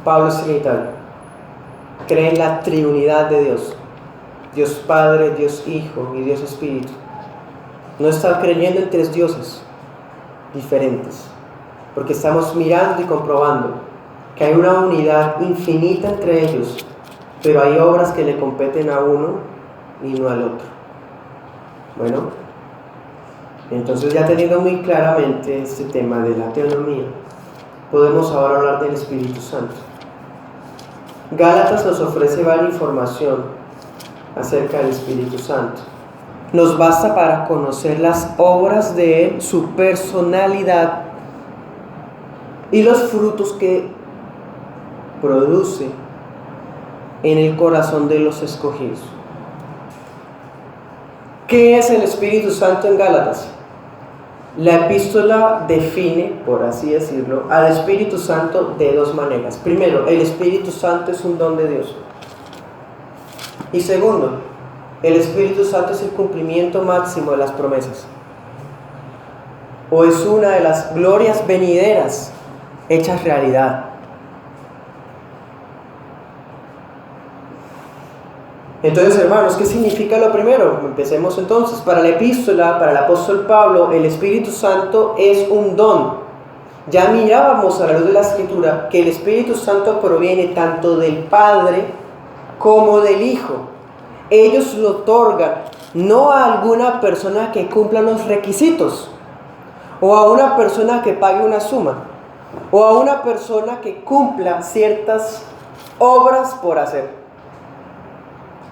Pablo es trinitario. Cree en la triunidad de Dios. Dios Padre, Dios Hijo y Dios Espíritu. No está creyendo en tres dioses diferentes, porque estamos mirando y comprobando que hay una unidad infinita entre ellos, pero hay obras que le competen a uno y no al otro. Bueno, entonces ya teniendo muy claramente este tema de la teonomía, podemos ahora hablar del Espíritu Santo. Gálatas nos ofrece varias información acerca del Espíritu Santo. Nos basta para conocer las obras de Él, su personalidad y los frutos que produce en el corazón de los escogidos. ¿Qué es el Espíritu Santo en Gálatas? La epístola define, por así decirlo, al Espíritu Santo de dos maneras. Primero, el Espíritu Santo es un don de Dios. Y segundo, el Espíritu Santo es el cumplimiento máximo de las promesas. O es una de las glorias venideras hechas realidad. Entonces, hermanos, ¿qué significa lo primero? Empecemos entonces. Para la epístola, para el apóstol Pablo, el Espíritu Santo es un don. Ya mirábamos a la luz de la Escritura que el Espíritu Santo proviene tanto del Padre como del Hijo. Ellos lo otorgan no a alguna persona que cumpla los requisitos, o a una persona que pague una suma, o a una persona que cumpla ciertas obras por hacer.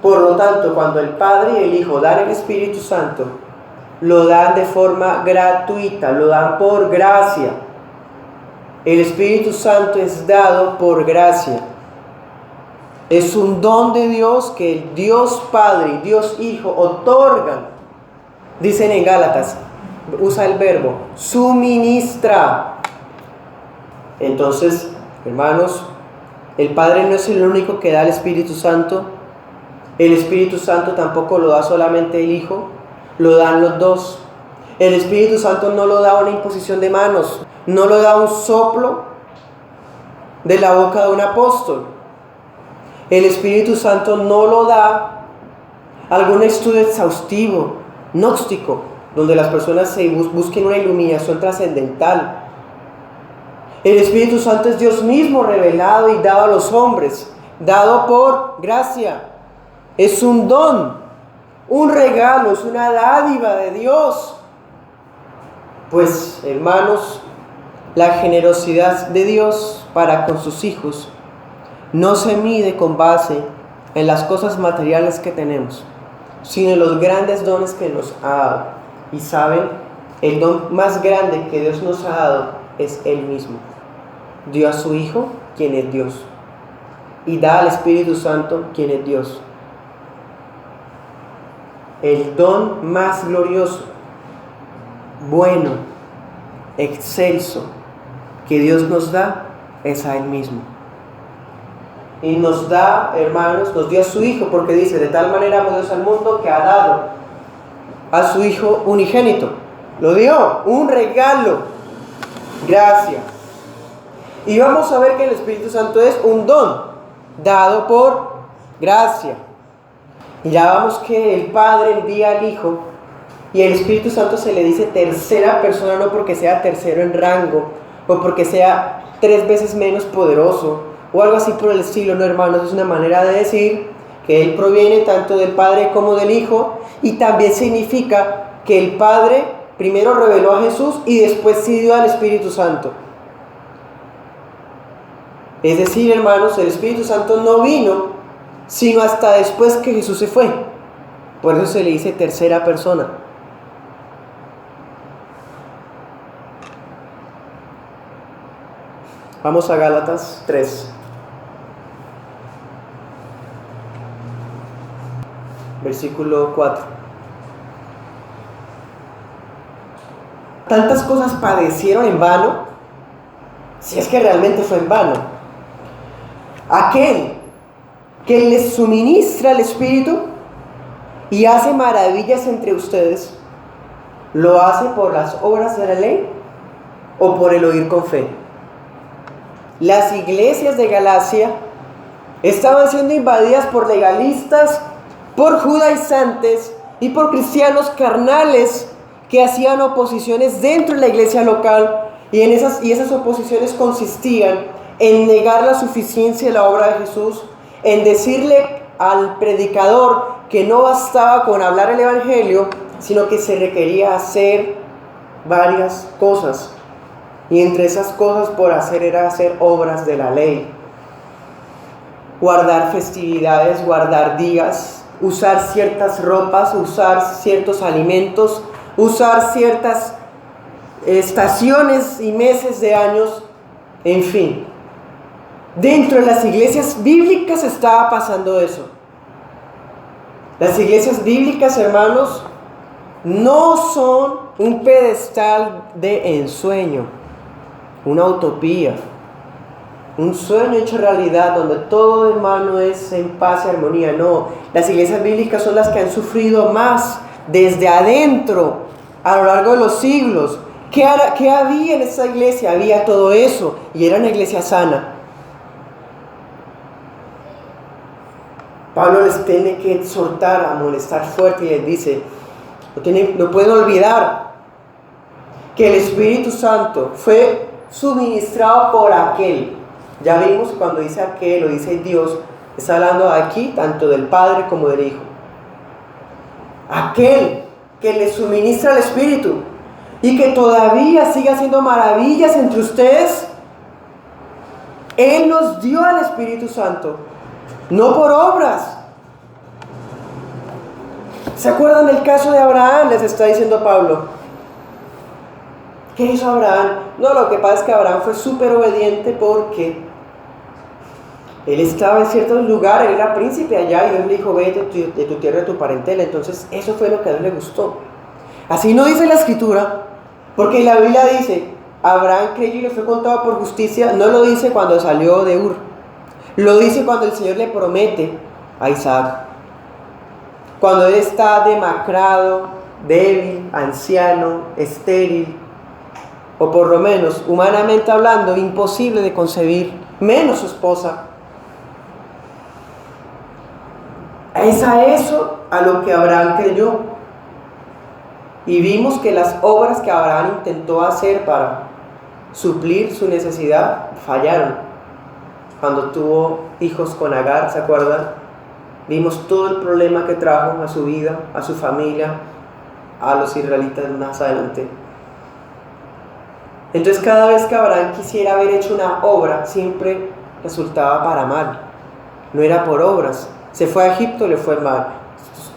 Por lo tanto, cuando el Padre y el Hijo dan el Espíritu Santo, lo dan de forma gratuita, lo dan por gracia. El Espíritu Santo es dado por gracia. Es un don de Dios que el Dios Padre y Dios Hijo otorgan. Dicen en Gálatas, usa el verbo, suministra. Entonces, hermanos, el Padre no es el único que da el Espíritu Santo. El Espíritu Santo tampoco lo da solamente el Hijo, lo dan los dos. El Espíritu Santo no lo da una imposición de manos, no lo da un soplo de la boca de un apóstol. El Espíritu Santo no lo da algún estudio exhaustivo, gnóstico, donde las personas se busquen una iluminación trascendental. El Espíritu Santo es Dios mismo revelado y dado a los hombres, dado por gracia. Es un don, un regalo, es una dádiva de Dios. Pues, hermanos, la generosidad de Dios para con sus hijos no se mide con base en las cosas materiales que tenemos, sino en los grandes dones que nos ha dado. Y saben, el don más grande que Dios nos ha dado es Él mismo. Dio a su Hijo, quien es Dios, y da al Espíritu Santo, quien es Dios. El don más glorioso, bueno, excelso, que Dios nos da, es a Él mismo. Y nos da, hermanos, nos dio a su Hijo, porque dice, de tal manera amó Dios al mundo que ha dado a su Hijo unigénito. Lo dio, un regalo, gracia. Y vamos a ver que el Espíritu Santo es un don, dado por gracia. Y ya vamos que el Padre envía al Hijo, y el Espíritu Santo se le dice tercera persona, no porque sea tercero en rango, o porque sea 3 veces menos poderoso, o algo así por el estilo, no, hermanos. Es una manera de decir que Él proviene tanto del Padre como del Hijo, y también significa que el Padre primero reveló a Jesús y después sí dio al Espíritu Santo. Es decir, hermanos, el Espíritu Santo no vino sino hasta después que Jesús se fue. Por eso se le dice tercera persona. Vamos a Gálatas 3. Versículo 4. Tantas cosas padecieron en vano, si es que realmente fue en vano. Aquel que les suministra el Espíritu y hace maravillas entre ustedes, ¿lo hace por las obras de la ley o por el oír con fe? las iglesias de Galacia estaban siendo invadidas por legalistas, por judaizantes y por cristianos carnales que hacían oposiciones dentro de la iglesia local, y esas oposiciones consistían en negar la suficiencia de la obra de Jesús, en decirle al predicador que no bastaba con hablar el evangelio, sino que se requería hacer varias cosas. Y entre esas cosas por hacer era hacer obras de la ley. Guardar festividades, guardar días, usar ciertas ropas, usar ciertos alimentos, usar ciertas estaciones y meses de años, en fin. Dentro de las iglesias bíblicas estaba pasando eso. Las iglesias bíblicas, hermanos, no son un pedestal de ensueño, una utopía, un sueño hecho realidad donde todo, hermano, es en paz y armonía. No, las iglesias bíblicas son las que han sufrido más desde adentro a lo largo de los siglos. ¿Qué había en esa iglesia? Había todo eso, y era una iglesia sana. Pablo les tiene que exhortar, amonestar fuerte, y les dice, no pueden olvidar que el Espíritu Santo fue suministrado por aquel. Ya vimos cuando dice aquel o dice Dios, está hablando aquí tanto del Padre como del Hijo. Aquel que les suministra el Espíritu y que todavía sigue haciendo maravillas entre ustedes, Él nos dio al Espíritu Santo, no por obras. ¿Se acuerdan del caso de Abraham? Les está diciendo Pablo. ¿Qué hizo Abraham? No, lo que pasa es que Abraham fue súper obediente porque él estaba en ciertos lugares, él era príncipe allá, y Dios le dijo, vete de tu tierra, de tu parentela. Entonces eso fue lo que a Dios le gustó. Así no dice la Escritura, porque la Biblia dice, Abraham creyó y le fue contado por justicia. No lo dice cuando salió de Ur, lo dice cuando el Señor le promete a Isaac. Cuando él está demacrado, débil, anciano, estéril, o por lo menos, humanamente hablando, imposible de concebir, menos su esposa. Es a eso a lo que Abraham creyó. Y vimos que las obras que Abraham intentó hacer para suplir su necesidad fallaron. Cuando tuvo hijos con Agar, ¿se acuerdan? Vimos todo el problema que trajo a su vida, a su familia, a los israelitas más adelante. Entonces cada vez que Abraham quisiera haber hecho una obra, siempre resultaba para mal. No era por obras. Se fue a Egipto, le fue mal.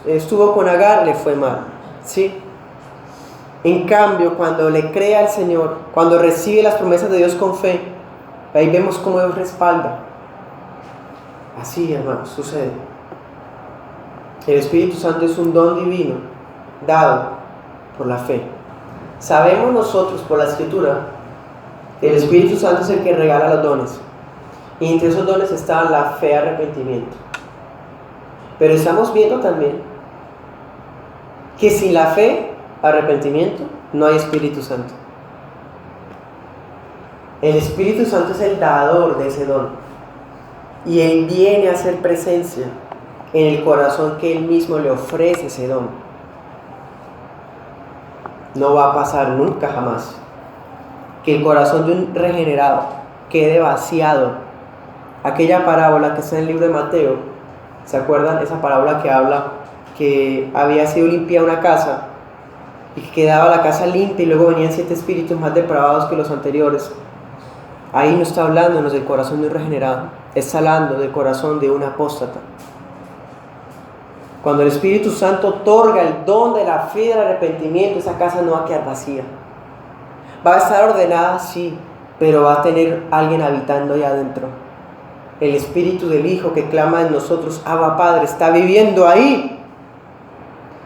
Estuvo con Agar, le fue mal. ¿Sí? En cambio, cuando le cree al Señor, cuando recibe las promesas de Dios con fe, ahí vemos cómo Dios respalda. Así, hermanos, sucede. El Espíritu Santo es un don divino dado por la fe. Sabemos nosotros por la Escritura que el Espíritu Santo es el que regala los dones, y entre esos dones está la fe y arrepentimiento. Pero estamos viendo también que sin la fe, arrepentimiento, no hay Espíritu Santo. El Espíritu Santo es el dador de ese don, y Él viene a hacer presencia en el corazón que Él mismo le ofrece ese don. No va a pasar nunca, jamás, que el corazón de un regenerado quede vaciado. Aquella parábola que está en el libro de Mateo, ¿se acuerdan? Esa parábola que habla que había sido limpiada una casa y que quedaba la casa limpia y luego venían 7 espíritus más depravados que los anteriores. Ahí no está hablándonos del corazón de un regenerado, está hablando del corazón de un apóstata. Cuando el Espíritu Santo otorga el don de la fe y del arrepentimiento, esa casa no va a quedar vacía. Va a estar ordenada, sí, pero va a tener alguien habitando ahí adentro. El Espíritu del Hijo que clama en nosotros, Abba Padre, está viviendo ahí.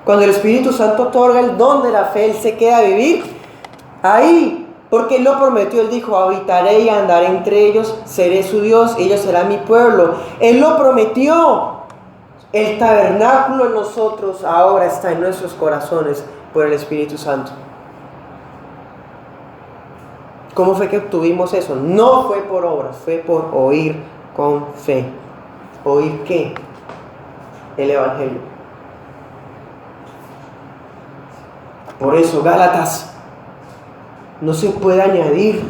Cuando el Espíritu Santo otorga el don de la fe, Él se queda a vivir ahí, porque Él lo prometió. Él dijo, habitaré y andaré entre ellos, seré su Dios, ellos serán mi pueblo. Él lo prometió. El tabernáculo en nosotros ahora está en nuestros corazones por el Espíritu Santo. ¿Cómo fue que obtuvimos eso? No fue por obras, fue por oír con fe. ¿Oír qué? El Evangelio. Por eso, Gálatas, no se puede añadir,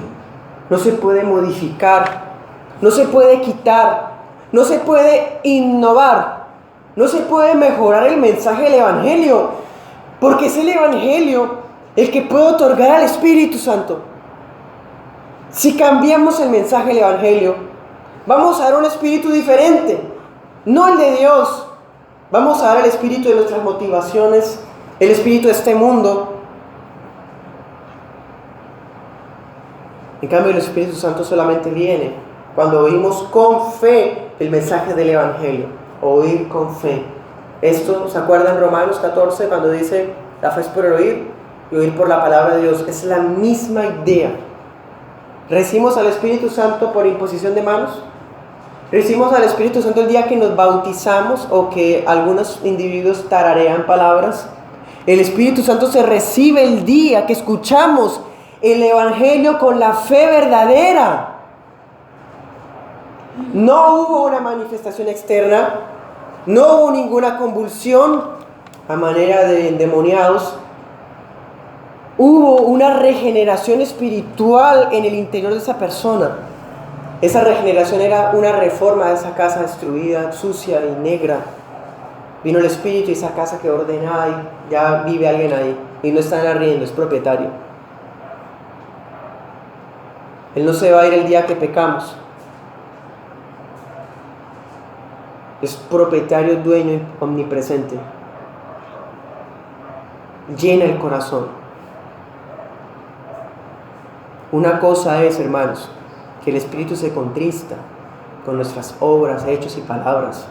no se puede modificar, no se puede quitar, no se puede innovar, no se puede mejorar el mensaje del Evangelio, porque es el Evangelio el que puede otorgar al Espíritu Santo. Si cambiamos el mensaje del Evangelio, vamos a dar un espíritu diferente, no el de Dios. Vamos a dar el espíritu de nuestras motivaciones, el espíritu de este mundo. En cambio, el Espíritu Santo solamente viene cuando oímos con fe el mensaje del Evangelio. Oír con fe. Esto, ¿se acuerdan en Romanos 14 cuando dice la fe es por el oír y oír por la palabra de Dios? Es la misma idea. ¿Recibimos al Espíritu Santo por imposición de manos? ¿Recibimos al Espíritu Santo el día que nos bautizamos o que algunos individuos tararean palabras? El Espíritu Santo se recibe el día que escuchamos el Evangelio con la fe verdadera. No hubo una manifestación externa, no hubo ninguna convulsión a manera de endemoniados. Hubo una regeneración espiritual en el interior de esa persona. Esa regeneración era una reforma de esa casa destruida, sucia y negra. Vino el Espíritu y esa casa quedó ordenada y ya vive alguien ahí. Y no está en arriendo, es propietario. Él no se va a ir el día que pecamos. Es propietario, dueño y omnipresente. Llena el corazón. Una cosa es, hermanos, que el Espíritu se contrista con nuestras obras, hechos y palabras,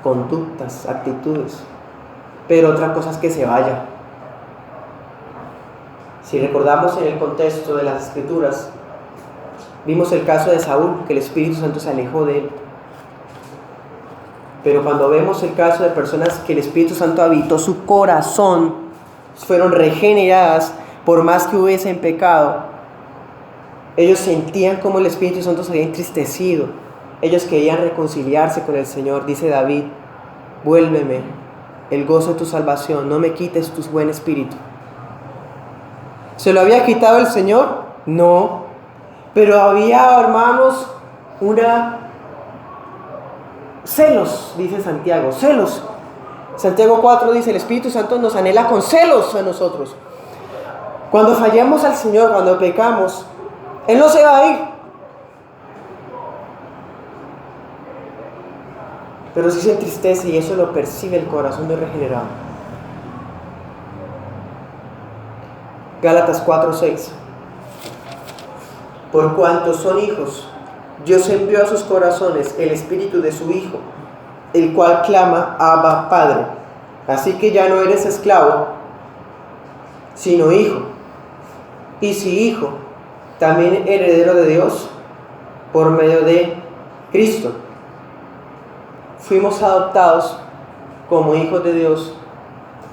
conductas, actitudes. Pero otra cosa es que se vaya. Si recordamos en el contexto de las Escrituras, vimos el caso de Saúl, que el Espíritu Santo se alejó de él. Pero cuando vemos el caso de personas que el Espíritu Santo habitó su corazón, fueron regeneradas, por más que hubiesen pecado, ellos sentían como el Espíritu Santo se había entristecido. Ellos querían reconciliarse con el Señor. Dice David: vuélveme el gozo de tu salvación, no me quites tu buen espíritu. ¿Se lo había quitado el Señor? No. Pero había, hermanos, celos, dice Santiago, celos. Santiago 4 dice: el Espíritu Santo nos anhela con celos a nosotros. Cuando fallamos al Señor, cuando pecamos, Él no se va a ir. Pero sí se entristece y eso lo percibe el corazón de regenerado. Gálatas 4:6. Por cuanto son hijos, Dios envió a sus corazones el espíritu de su Hijo, el cual clama: Abba, Padre. Así que ya no eres esclavo, sino hijo. Y si hijo, también heredero de Dios por medio de Cristo. Fuimos adoptados como hijos de Dios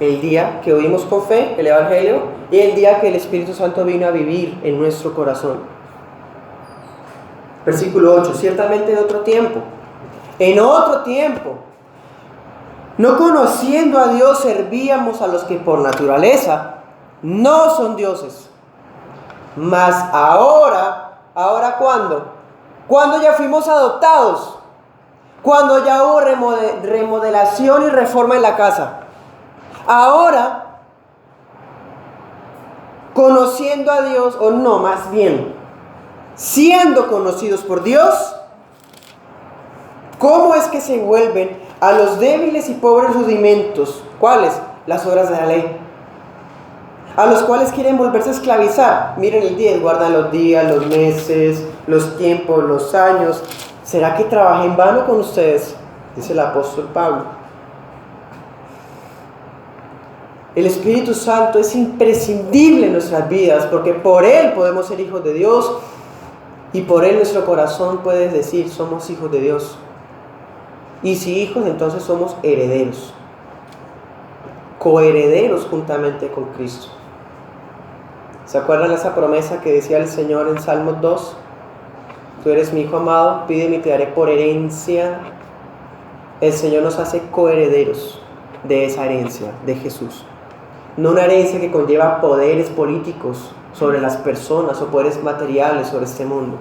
el día que oímos con fe el Evangelio y el día que el Espíritu Santo vino a vivir en nuestro corazón. Versículo 8: ciertamente en otro tiempo, no conociendo a Dios, servíamos a los que por naturaleza no son dioses. Mas ahora ¿cuándo? Cuando ya fuimos adoptados, cuando ya hubo remodelación y reforma en la casa. Ahora, conociendo a Dios, o no, más bien, siendo conocidos por Dios, ¿cómo es que se vuelven a los débiles y pobres rudimentos? ¿Cuáles? Las obras de la ley. A los cuales quieren volverse a esclavizar. Miren el 10, guardan los días, los meses, los tiempos, los años. ¿Será que trabajé en vano con ustedes? Dice el apóstol Pablo. El Espíritu Santo es imprescindible en nuestras vidas porque por Él podemos ser hijos de Dios y por Él nuestro corazón puede decir: somos hijos de Dios. Y si hijos, entonces somos herederos, coherederos juntamente con Cristo. ¿Se acuerdan de esa promesa que decía el Señor en Salmos 2? Tú eres mi hijo amado, pídeme y te daré por herencia. El Señor nos hace coherederos de esa herencia de Jesús. No una herencia que conlleva poderes políticos sobre las personas o poderes materiales sobre este mundo.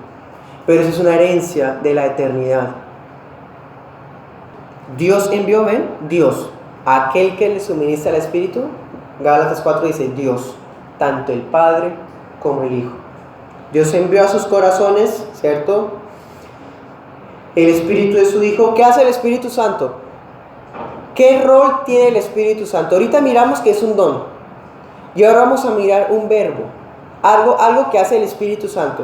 Pero eso es una herencia de la eternidad. Dios envió, ¿ven? Dios, aquel que le suministra el Espíritu. Gálatas 4 dice Dios, tanto el Padre como el Hijo. Dios envió a sus corazones, ¿cierto?, el Espíritu de su Hijo. ¿Qué hace el Espíritu Santo? ¿Qué rol tiene el Espíritu Santo? Ahorita miramos que es un don. Y ahora vamos a mirar un verbo. Algo que hace el Espíritu Santo,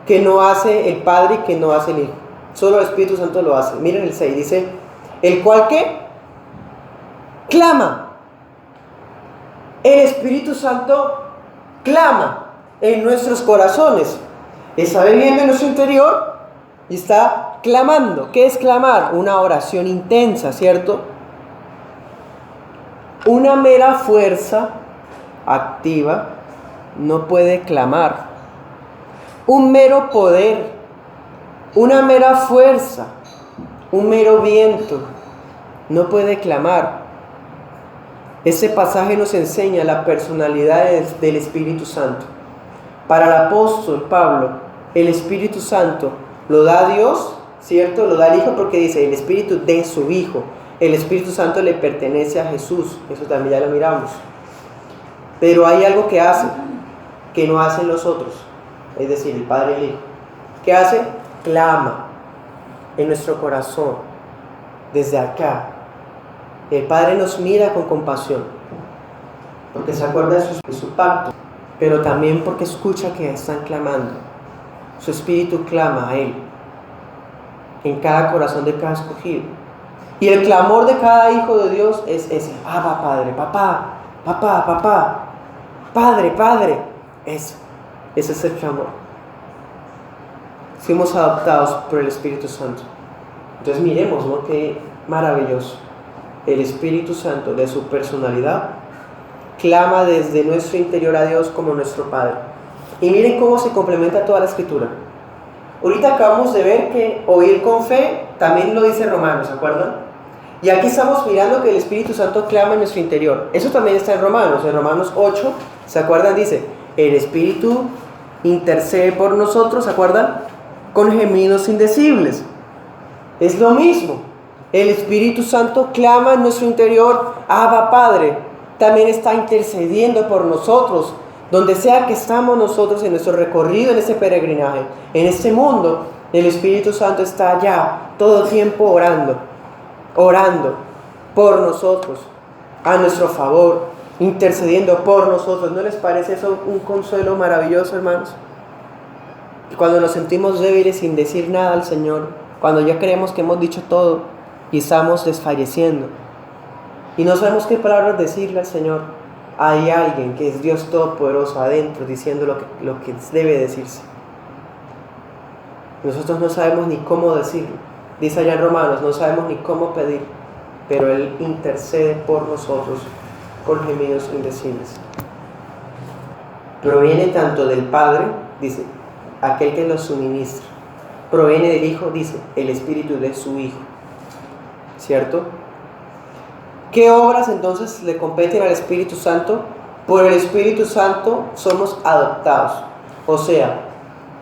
que no hace el Padre y que no hace el Hijo. Solo el Espíritu Santo lo hace. Miren el 6, dice, el cual ¿qué? Clama. El Espíritu Santo clama en nuestros corazones. Está viviendo en nuestro interior y está clamando. ¿Qué es clamar? Una oración intensa, ¿cierto? Una mera fuerza activa no puede clamar. Un mero poder, una mera fuerza, un mero viento no puede clamar. Este pasaje nos enseña la personalidad del Espíritu Santo. Para el apóstol Pablo, el Espíritu Santo lo da Dios, ¿cierto? Lo da el Hijo porque dice el Espíritu de su Hijo. El Espíritu Santo le pertenece a Jesús. Eso también ya lo miramos. Pero hay algo que hace, que no hacen los otros. Es decir, el Padre y el Hijo. ¿Qué hace? Clama en nuestro corazón, desde acá. El Padre nos mira con compasión, porque se acuerda de su pacto, pero también porque escucha que están clamando. Su Espíritu clama a Él, en cada corazón de cada escogido. Y el clamor de cada hijo de Dios es ese: Abba, Padre, papá, papá, papá, Padre, Padre. Ese es el clamor. Fuimos adoptados por el Espíritu Santo. Entonces miremos, ¿no?, qué maravilloso. El Espíritu Santo, de su personalidad, clama desde nuestro interior a Dios como nuestro Padre. Y miren cómo se complementa toda la Escritura. Ahorita acabamos de ver que oír con fe también lo dice Romanos, ¿se acuerdan? Y aquí estamos mirando que el Espíritu Santo clama en nuestro interior. Eso también está en Romanos 8, ¿se acuerdan? Dice, el Espíritu intercede por nosotros, ¿se acuerdan? Con gemidos indecibles. Es lo mismo. El Espíritu Santo clama en nuestro interior, Abba, Padre. También está intercediendo por nosotros, donde sea que estamos nosotros en nuestro recorrido, en este peregrinaje, en este mundo. El Espíritu Santo está allá, todo el tiempo orando por nosotros, a nuestro favor, intercediendo por nosotros. ¿No les parece eso un consuelo maravilloso, hermanos? Cuando nos sentimos débiles sin decir nada al Señor, cuando ya creemos que hemos dicho todo y estamos desfalleciendo y no sabemos qué palabras decirle al Señor, hay alguien que es Dios Todopoderoso adentro diciendo lo que debe decirse. Nosotros no sabemos ni cómo decirlo. Dice allá en Romanos, no sabemos ni cómo pedir, pero Él intercede por nosotros con gemidos indecibles. Proviene tanto del Padre, dice, aquel que lo suministra. Proviene del Hijo, dice, el Espíritu de su Hijo. ¿Cierto? ¿Qué obras entonces le competen al Espíritu Santo? Por el Espíritu Santo somos adoptados. O sea,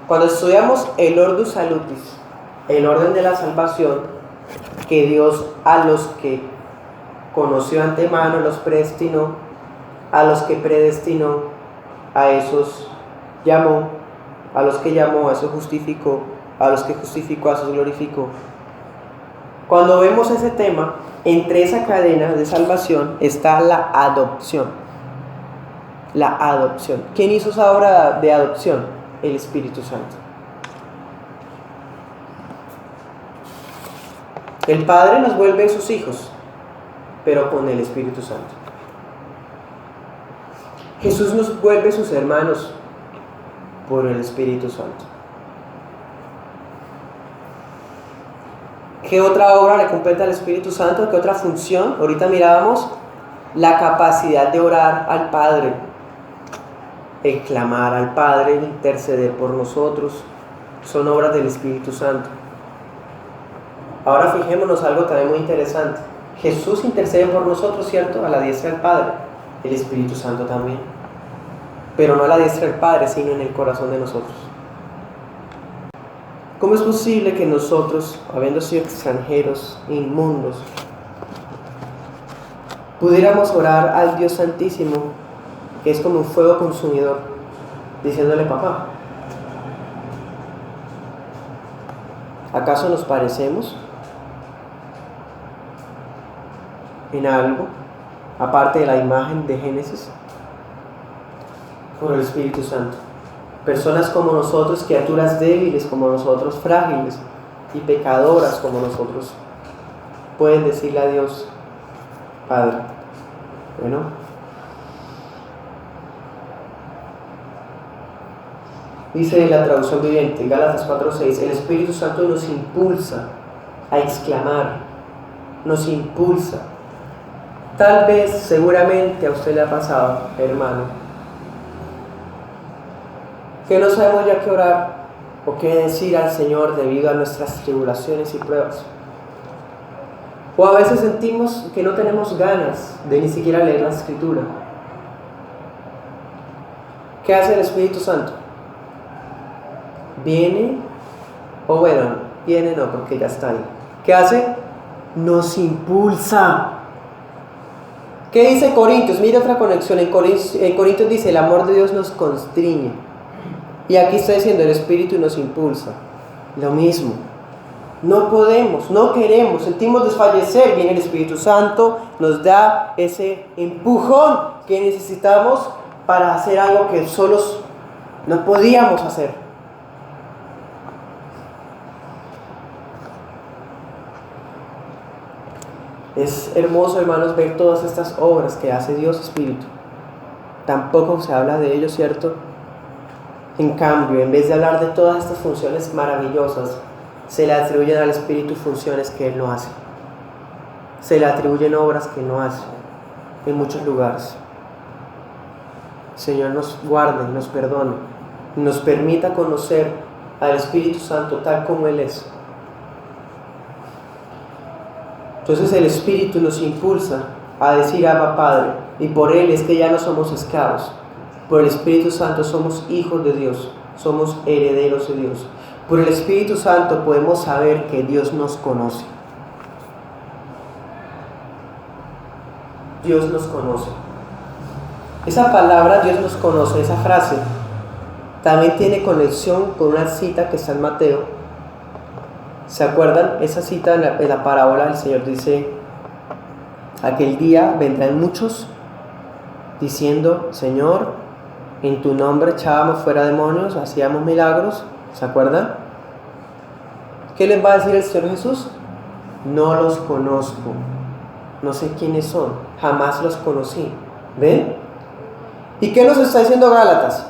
cuando estudiamos el Ordus Salutis, el orden de la salvación, que Dios a los que conoció antemano los predestinó, a los que predestinó, a esos llamó, a los que llamó, a esos justificó, a los que justificó, a esos glorificó. Cuando vemos ese tema, entre esa cadena de salvación está la adopción. La adopción. ¿Quién hizo esa obra de adopción? El Espíritu Santo. El Padre nos vuelve sus hijos, pero con el Espíritu Santo. Jesús nos vuelve sus hermanos por el Espíritu Santo. ¿Qué otra obra le completa al Espíritu Santo? ¿Qué otra función? Ahorita mirábamos la capacidad de orar al Padre. el clamar al Padre, el interceder por nosotros, son obras del Espíritu Santo. Ahora fijémonos algo también muy interesante. Jesús intercede por nosotros, ¿cierto? A la diestra del Padre. El Espíritu Santo también. Pero no a la diestra del Padre, sino en el corazón de nosotros. ¿Cómo es posible que nosotros, habiendo sido extranjeros, inmundos, pudiéramos orar al Dios Santísimo, que es como un fuego consumidor, diciéndole: papá? ¿Acaso nos parecemos en algo, aparte de la imagen de Génesis? Por el Espíritu Santo. Personas como nosotros, criaturas débiles como nosotros, frágiles y pecadoras como nosotros, pueden decirle a Dios: Padre. Bueno, dice la traducción viviente, Gálatas 4:6, el Espíritu Santo nos impulsa a exclamar, nos impulsa. Tal vez, seguramente a usted le ha pasado, hermano, que no sabemos ya qué orar o qué decir al Señor debido a nuestras tribulaciones y pruebas. O a veces sentimos que no tenemos ganas de ni siquiera leer la Escritura. ¿Qué hace el Espíritu Santo? Viene, o bueno, viene no, porque ya está ahí. ¿Qué hace? Nos impulsa. ¿Qué dice Corintios? Mira otra conexión. En Corintios dice: el amor de Dios nos constriñe. Y aquí está diciendo: el Espíritu nos impulsa. Lo mismo. No podemos, no queremos, sentimos desfallecer. Viene el Espíritu Santo, nos da ese empujón que necesitamos para hacer algo que solos no podíamos hacer. Es hermoso, hermanos, ver todas estas obras que hace Dios Espíritu. Tampoco se habla de ello, ¿cierto? En cambio, en vez de hablar de todas estas funciones maravillosas, se le atribuyen al Espíritu funciones que Él no hace. Se le atribuyen obras que no hace en muchos lugares. El Señor nos guarde, nos perdone, nos permita conocer al Espíritu Santo tal como Él es. Entonces el Espíritu nos impulsa a decir: Abba, Padre, y por Él es que ya no somos esclavos. Por el Espíritu Santo somos hijos de Dios, somos herederos de Dios. Por el Espíritu Santo podemos saber que Dios nos conoce. Dios nos conoce. Esa palabra, Dios nos conoce, esa frase, también tiene conexión con una cita que está en Mateo. ¿Se acuerdan? Esa cita en la parábola, el Señor dice: aquel día vendrán muchos diciendo: Señor, en tu nombre echábamos fuera demonios, hacíamos milagros. ¿Se acuerdan? ¿Qué les va a decir el Señor Jesús? No los conozco, no sé quiénes son, jamás los conocí. ¿Ven? ¿Y qué nos está diciendo Gálatas?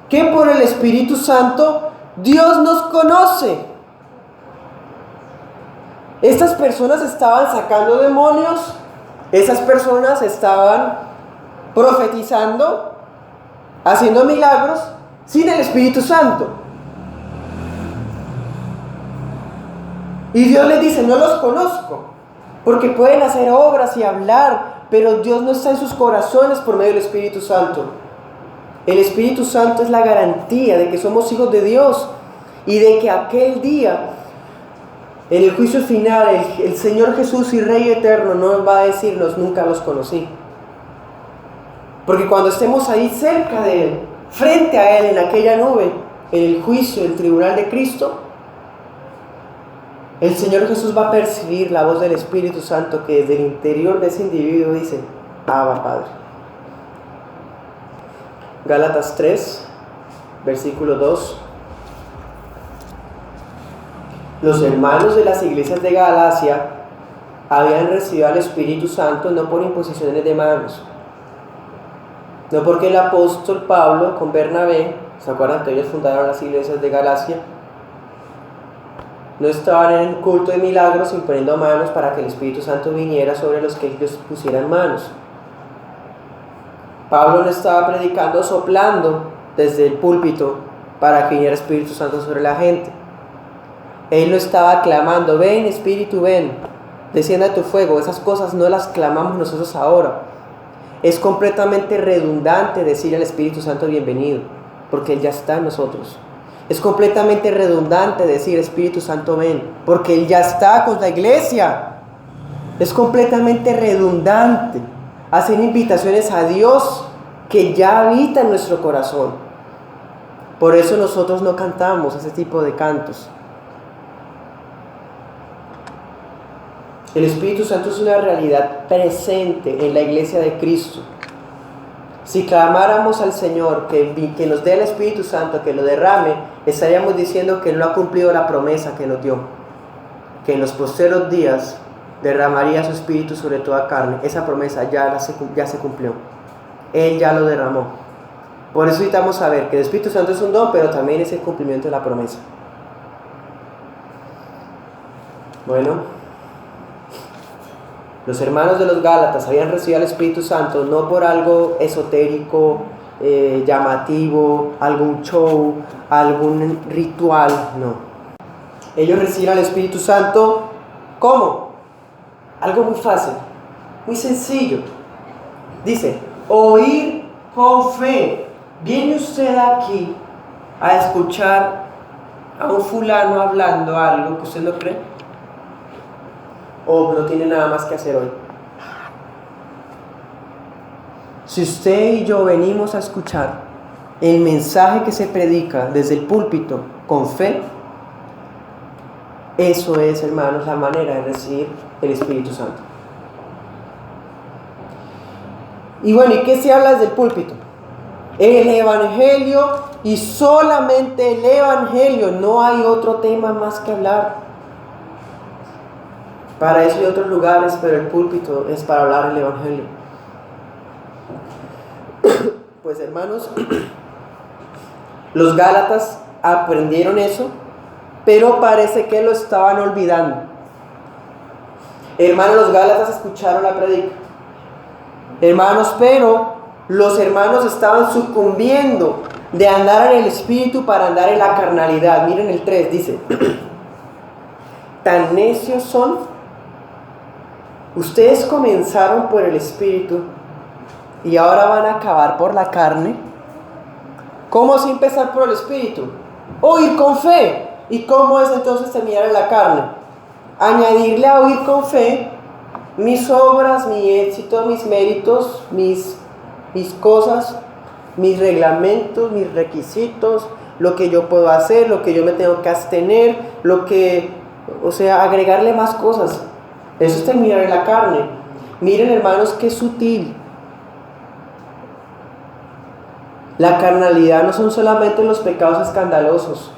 Que por el Espíritu Santo Dios nos conoce. Estas personas estaban sacando demonios, esas personas estaban profetizando, haciendo milagros sin el Espíritu Santo. Y Dios les dice: no los conozco, porque pueden hacer obras y hablar, pero Dios no está en sus corazones por medio del Espíritu Santo. El Espíritu Santo es la garantía de que somos hijos de Dios y de que aquel día, en el juicio final, el Señor Jesús y Rey eterno no nos va a decirnos: nunca los conocí. Porque cuando estemos ahí cerca de Él, frente a Él, en aquella nube, en el juicio, el tribunal de Cristo, el Señor Jesús va a percibir la voz del Espíritu Santo que desde el interior de ese individuo dice: Abba, Padre. Gálatas 3, versículo 2. Los hermanos de las iglesias de Galacia habían recibido al Espíritu Santo no por imposiciones de manos, no porque el apóstol Pablo con Bernabé, ¿se acuerdan que ellos fundaron las iglesias de Galacia? No estaban en un culto de milagros imponiendo manos para que el Espíritu Santo viniera sobre los que ellos pusieran manos. Pablo no estaba predicando soplando desde el púlpito para que viniera Espíritu Santo sobre la gente. Él no estaba clamando, ven Espíritu, ven, descienda tu fuego. Esas cosas no las clamamos nosotros ahora. Es completamente redundante decir al Espíritu Santo bienvenido, porque Él ya está en nosotros. Es completamente redundante decir Espíritu Santo ven, porque Él ya está con la iglesia. Es completamente redundante hacer invitaciones a Dios que ya habita en nuestro corazón. Por eso nosotros no cantamos ese tipo de cantos. El Espíritu Santo es una realidad presente en la iglesia de Cristo. Si clamáramos al Señor que nos dé el Espíritu Santo, que lo derrame, estaríamos diciendo que Él no ha cumplido la promesa que nos dio, que en los posteros días derramaría su Espíritu sobre toda carne. Esa promesa ya se cumplió. Él ya lo derramó. Por eso necesitamos saber que el Espíritu Santo es un don, pero también es el cumplimiento de la promesa. Bueno, los hermanos de los Gálatas habían recibido al Espíritu Santo no por algo esotérico, llamativo, algún show, algún ritual, no. Ellos reciben al Espíritu Santo, ¿cómo? Algo muy fácil, muy sencillo. Dice, oír con fe. ¿Viene usted aquí a escuchar a un fulano hablando algo que usted no cree? ¿O no tiene nada más que hacer hoy? Si usted y yo venimos a escuchar el mensaje que se predica desde el púlpito con fe, eso es, hermanos, la manera de recibir el Espíritu Santo. Y bueno, ¿y qué se habla desde el púlpito? El Evangelio y solamente el Evangelio. No hay otro tema más que hablar. Para eso hay otros lugares, pero el púlpito es para hablar el Evangelio. Pues hermanos, los Gálatas aprendieron eso, pero parece que lo estaban olvidando. Hermanos, los Gálatas escucharon la predica. Hermanos, pero los hermanos estaban sucumbiendo de andar en el Espíritu para andar en la carnalidad. Miren el 3, dice, tan necios son. Ustedes comenzaron por el Espíritu y ahora van a acabar por la carne. ¿Cómo así empezar por el Espíritu? Oír con fe. ¿Y cómo es entonces terminar en la carne? Añadirle a oír con fe mis obras, mi éxito, mis méritos, mis cosas, mis reglamentos, mis requisitos, lo que yo puedo hacer, lo que yo me tengo que abstener, agregarle más cosas. Eso es terminar en la carne. Miren, hermanos, qué sutil. La carnalidad no son solamente los pecados escandalosos.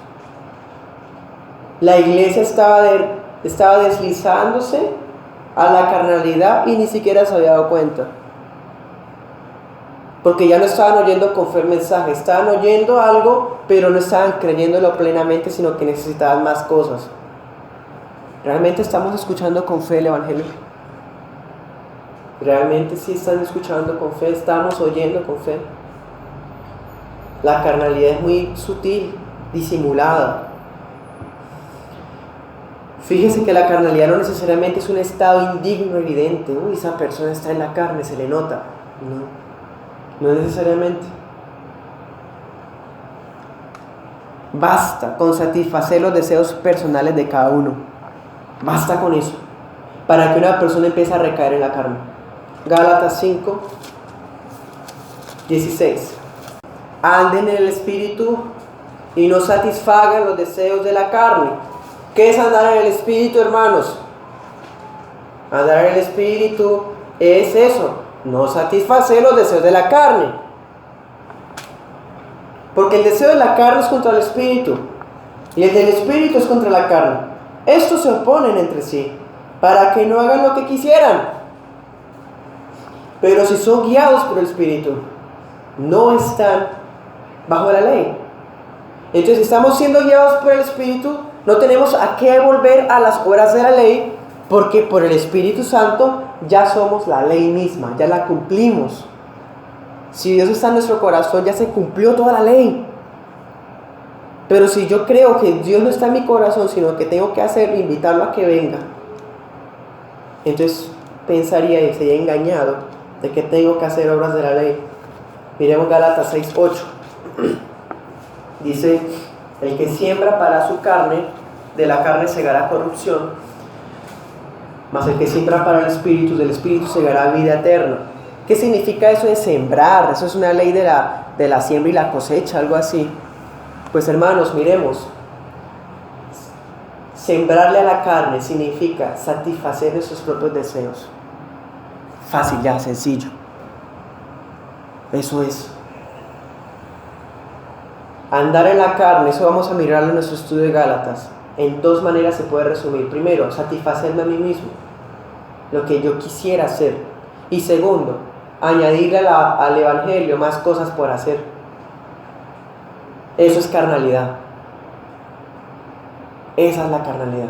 La iglesia estaba deslizándose a la carnalidad y ni siquiera se había dado cuenta. Porque ya no estaban oyendo con fe el mensaje. Estaban oyendo algo, pero no estaban creyéndolo plenamente, sino que necesitaban más cosas. ¿Realmente estamos escuchando con fe el Evangelio? ¿Realmente sí están escuchando con fe? ¿Estamos oyendo con fe? La carnalidad es muy sutil, disimulada. Fíjense que la carnalidad no necesariamente es un estado indigno evidente. Uy, esa persona está en la carne, se le nota. No necesariamente. Basta con satisfacer los deseos personales de cada uno. Basta con eso para que una persona empiece a recaer en la carne. Gálatas 5, 16. Anden en el Espíritu y no satisfagan los deseos de la carne. ¿Qué es andar en el Espíritu, hermanos? Andar en el Espíritu es eso, no satisfacer los deseos de la carne. Porque el deseo de la carne es contra el Espíritu y el del Espíritu es contra la carne. Estos se oponen entre sí para que no hagan lo que quisieran. Pero si son guiados por el Espíritu, no están bajo la ley. Entonces, si estamos siendo guiados por el Espíritu, no tenemos a qué volver a las obras de la ley, porque por el Espíritu Santo ya somos la ley misma, ya la cumplimos. Si Dios está en nuestro corazón, ya se cumplió toda la ley. Pero si yo creo que Dios no está en mi corazón, sino que tengo que hacer, invitarlo a que venga, entonces pensaría y sería engañado de que tengo que hacer obras de la ley. Miremos Gálatas 6:8. Dice: el que siembra para su carne, de la carne segará corrupción, mas el que siembra para el Espíritu, del Espíritu segará vida eterna. ¿Qué significa eso de sembrar? Eso es una ley de la siembra y la cosecha, algo así. Pues hermanos, miremos. Sembrarle a la carne significa satisfacer nuestros propios deseos. Fácil ya, sencillo. Eso es. Andar en la carne, eso vamos a mirarlo en nuestro estudio de Gálatas. En dos maneras se puede resumir. Primero, satisfacerme a mí mismo, lo que yo quisiera hacer. Y segundo, añadirle al Evangelio más cosas por hacer. Eso es carnalidad. Esa es la carnalidad.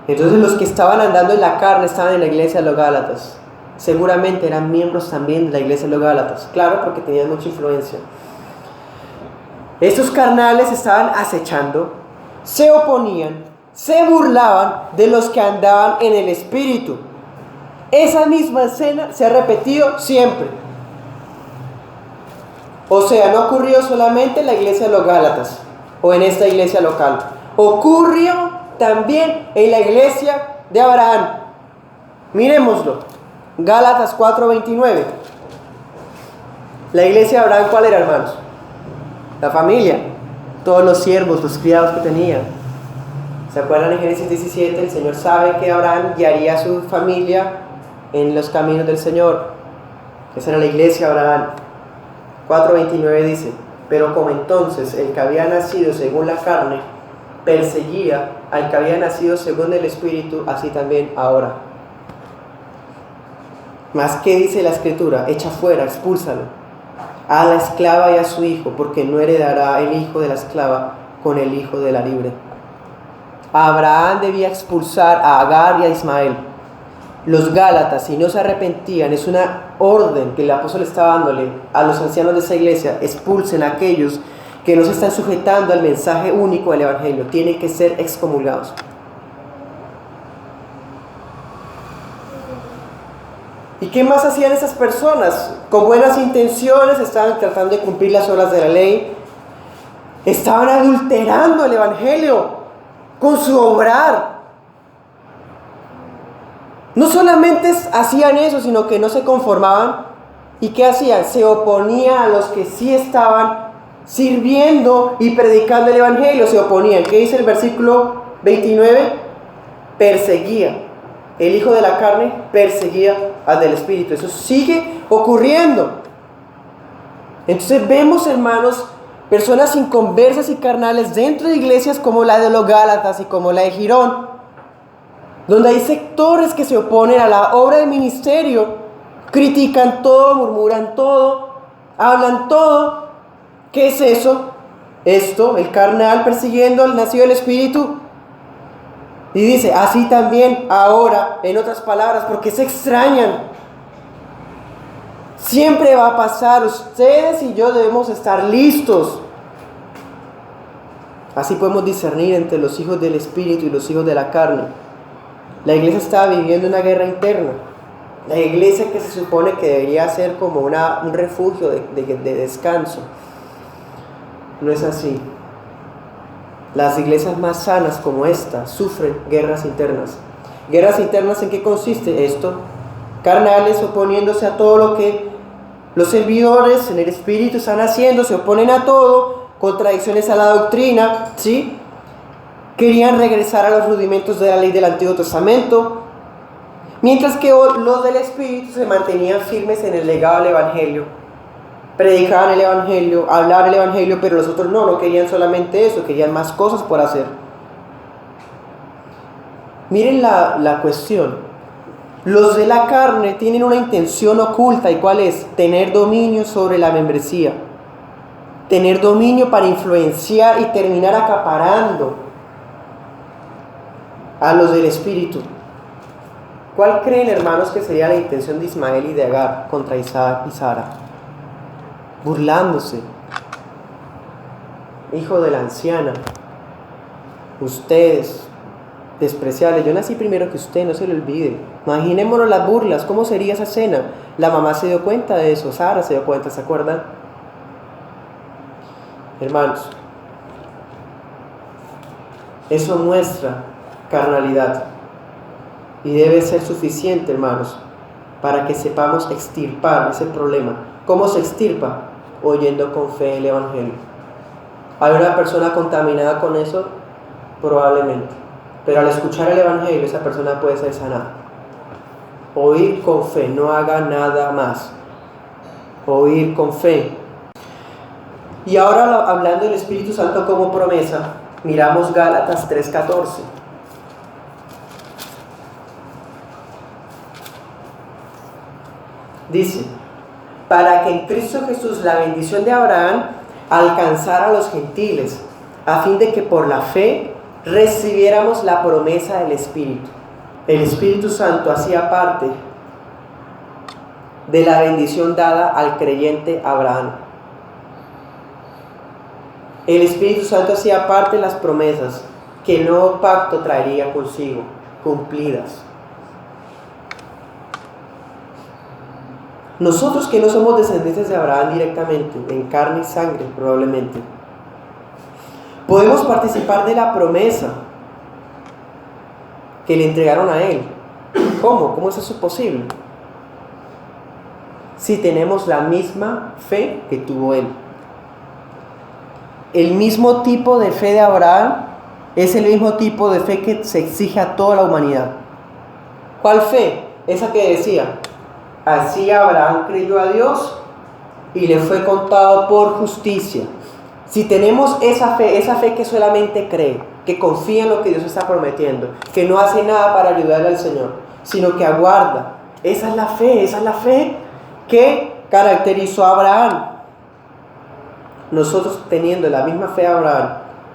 Entonces los que estaban andando en la carne estaban en la iglesia de los Gálatas. Seguramente eran miembros también de la iglesia de los Gálatas. Claro, porque tenían mucha influencia. Estos carnales estaban acechando, se oponían, se burlaban de los que andaban en el Espíritu. Esa misma escena se ha repetido siempre. O sea, no ocurrió solamente en la iglesia de los Gálatas o en esta iglesia local. Ocurrió también en la iglesia de Abraham. Miremoslo. Gálatas 4:29. La iglesia de Abraham, ¿cuál era, hermanos? La familia. Todos los siervos, los criados que tenían. ¿Se acuerdan en Génesis 17? El Señor sabe que Abraham guiaría a su familia en los caminos del Señor. Esa era la iglesia de Abraham. 4:29 dice: pero como entonces el que había nacido según la carne perseguía al que había nacido según el Espíritu, así también ahora. Mas, ¿qué dice la Escritura? Echa fuera, expúlsalo, a la esclava y a su hijo, porque no heredará el hijo de la esclava con el hijo de la libre. Abraham debía expulsar a Agar y a Ismael. Los Gálatas, si no se arrepentían, es una orden que el apóstol estaba dándole a los ancianos de esa iglesia: expulsen a aquellos que no se están sujetando al mensaje único del Evangelio. Tienen que ser excomulgados. ¿Y qué más hacían esas personas? Con buenas intenciones estaban tratando de cumplir las obras de la ley. Estaban adulterando el Evangelio con su obrar. No solamente hacían eso, sino que no se conformaban. ¿Y qué hacían? Se oponían a los que sí estaban sirviendo y predicando el Evangelio. Se oponían. ¿Qué dice el versículo 29? Perseguía. El hijo de la carne perseguía al del Espíritu. Eso sigue ocurriendo. Entonces vemos, hermanos, personas inconversas y carnales dentro de iglesias como la de los Gálatas y como la de Girón, donde hay sectores que se oponen a la obra del ministerio, critican todo, murmuran todo, hablan todo. ¿Qué es eso? Esto, el carnal persiguiendo al nacido del Espíritu. Y dice, así también ahora, en otras palabras, porque se extrañan. Siempre va a pasar. Ustedes y yo debemos estar listos. Así podemos discernir entre los hijos del Espíritu y los hijos de la carne. La iglesia estaba viviendo una guerra interna. La iglesia que se supone que debería ser como un refugio de descanso. No es así. Las iglesias más sanas como esta sufren guerras internas. ¿Guerras internas en qué consiste esto? Carnales oponiéndose a todo lo que los servidores en el Espíritu están haciendo, se oponen a todo, contradicciones a la doctrina, ¿sí? Querían regresar a los rudimentos de la ley del Antiguo Testamento, mientras que los del Espíritu se mantenían firmes en el legado del Evangelio. Predicaban el Evangelio, hablaban el Evangelio, pero los otros no querían solamente eso, querían más cosas por hacer. Miren la cuestión. Los de la carne tienen una intención oculta, ¿y cuál es? Tener dominio sobre la membresía. Tener dominio para influenciar y terminar acaparando a los del Espíritu. ¿Cuál creen, hermanos, que sería la intención de Ismael y de Agar contra Isaac y Sara? Burlándose. Hijo de la anciana, ustedes, despreciables, yo nací primero que usted, no se lo olvide. Imaginémonos las burlas, ¿cómo sería esa escena? La mamá se dio cuenta de eso, Sara se dio cuenta, ¿se acuerdan? Hermanos, eso muestra carnalidad y debe ser suficiente, hermanos, para que sepamos extirpar ese problema. ¿Cómo se extirpa? Oyendo con fe el Evangelio. ¿Hay una persona contaminada con eso? Probablemente. Pero al escuchar el Evangelio, esa persona puede ser sanada. Oír con fe, no haga nada más. Oír con fe. Y ahora, hablando del Espíritu Santo como promesa, miramos Gálatas 3:14. Dice: para que en Cristo Jesús la bendición de Abraham alcanzara a los gentiles, a fin de que por la fe recibiéramos la promesa del Espíritu. El Espíritu Santo hacía parte de la bendición dada al creyente Abraham. El Espíritu Santo hacía parte de las promesas que el nuevo pacto traería consigo, cumplidas. Nosotros que no somos descendientes de Abraham directamente, en carne y sangre probablemente, podemos participar de la promesa que le entregaron a él. ¿Cómo? ¿Cómo es eso posible? Si tenemos la misma fe que tuvo él. El mismo tipo de fe de Abraham es el mismo tipo de fe que se exige a toda la humanidad. ¿Cuál fe? Esa que decía: así Abraham creyó a Dios y le fue contado por justicia. Si tenemos esa fe que solamente cree, que confía en lo que Dios está prometiendo, que no hace nada para ayudarle al Señor, sino que aguarda, esa es la fe que caracterizó a Abraham. Nosotros, teniendo la misma fe de Abraham,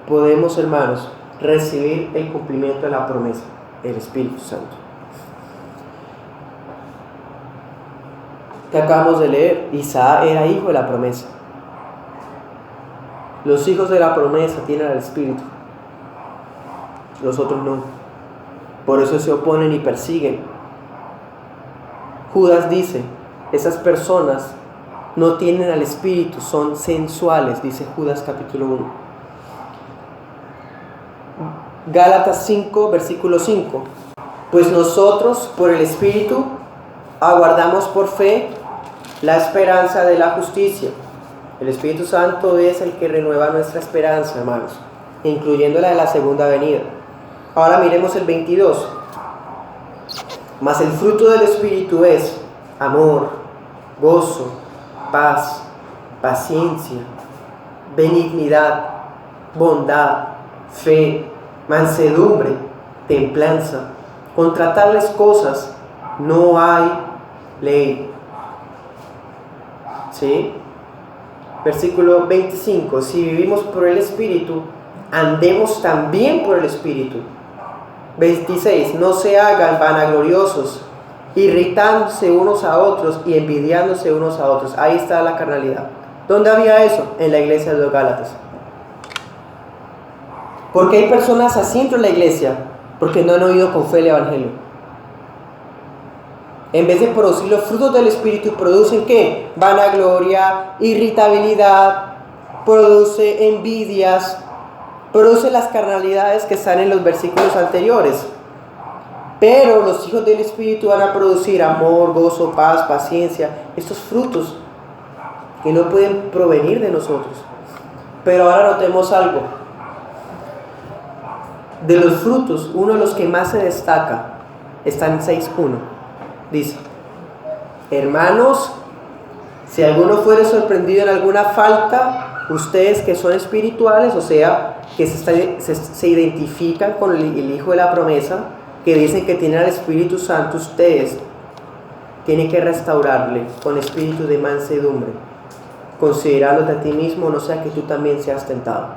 podemos, hermanos, recibir el cumplimiento de la promesa, el Espíritu Santo. Que acabamos de leer, Isaac era hijo de la promesa. Los hijos de la promesa tienen al Espíritu, los otros no. Por eso se oponen y persiguen. Judas dice: esas personas no tienen al Espíritu, son sensuales, dice Judas capítulo 1. Gálatas 5, versículo 5. Pues nosotros, por el Espíritu, aguardamos por fe la esperanza de la justicia. El Espíritu Santo es el que renueva nuestra esperanza, hermanos, incluyendo la de la segunda venida. Ahora miremos el 22. Mas el fruto del Espíritu es amor, gozo, paz, paciencia, benignidad, bondad, fe, mansedumbre, templanza. Contra tales cosas no hay ley. ¿Sí? Versículo 25. Si vivimos por el Espíritu, andemos también por el Espíritu. 26. No se hagan vanagloriosos, irritándose unos a otros y envidiándose unos a otros. Ahí está la carnalidad. ¿Dónde había eso? En la iglesia de los Gálatas. ¿Por qué hay personas así dentro de la iglesia? Porque no han oído con fe el Evangelio. En vez de producir los frutos del Espíritu, producen ¿qué? Vanagloria, irritabilidad, produce envidias, produce las carnalidades que están en los versículos anteriores. Pero los hijos del Espíritu van a producir amor, gozo, paz, paciencia, estos frutos que no pueden provenir de nosotros. Pero ahora notemos algo. De los frutos, uno de los que más se destaca está en 6.1. Dice: hermanos, si alguno fuere sorprendido en alguna falta, ustedes que son espirituales, o sea, que se identifican con el Hijo de la promesa, que dicen que tienen al Espíritu Santo, ustedes tienen que restaurarle con espíritu de mansedumbre, considerándote a ti mismo, no sea que tú también seas tentado.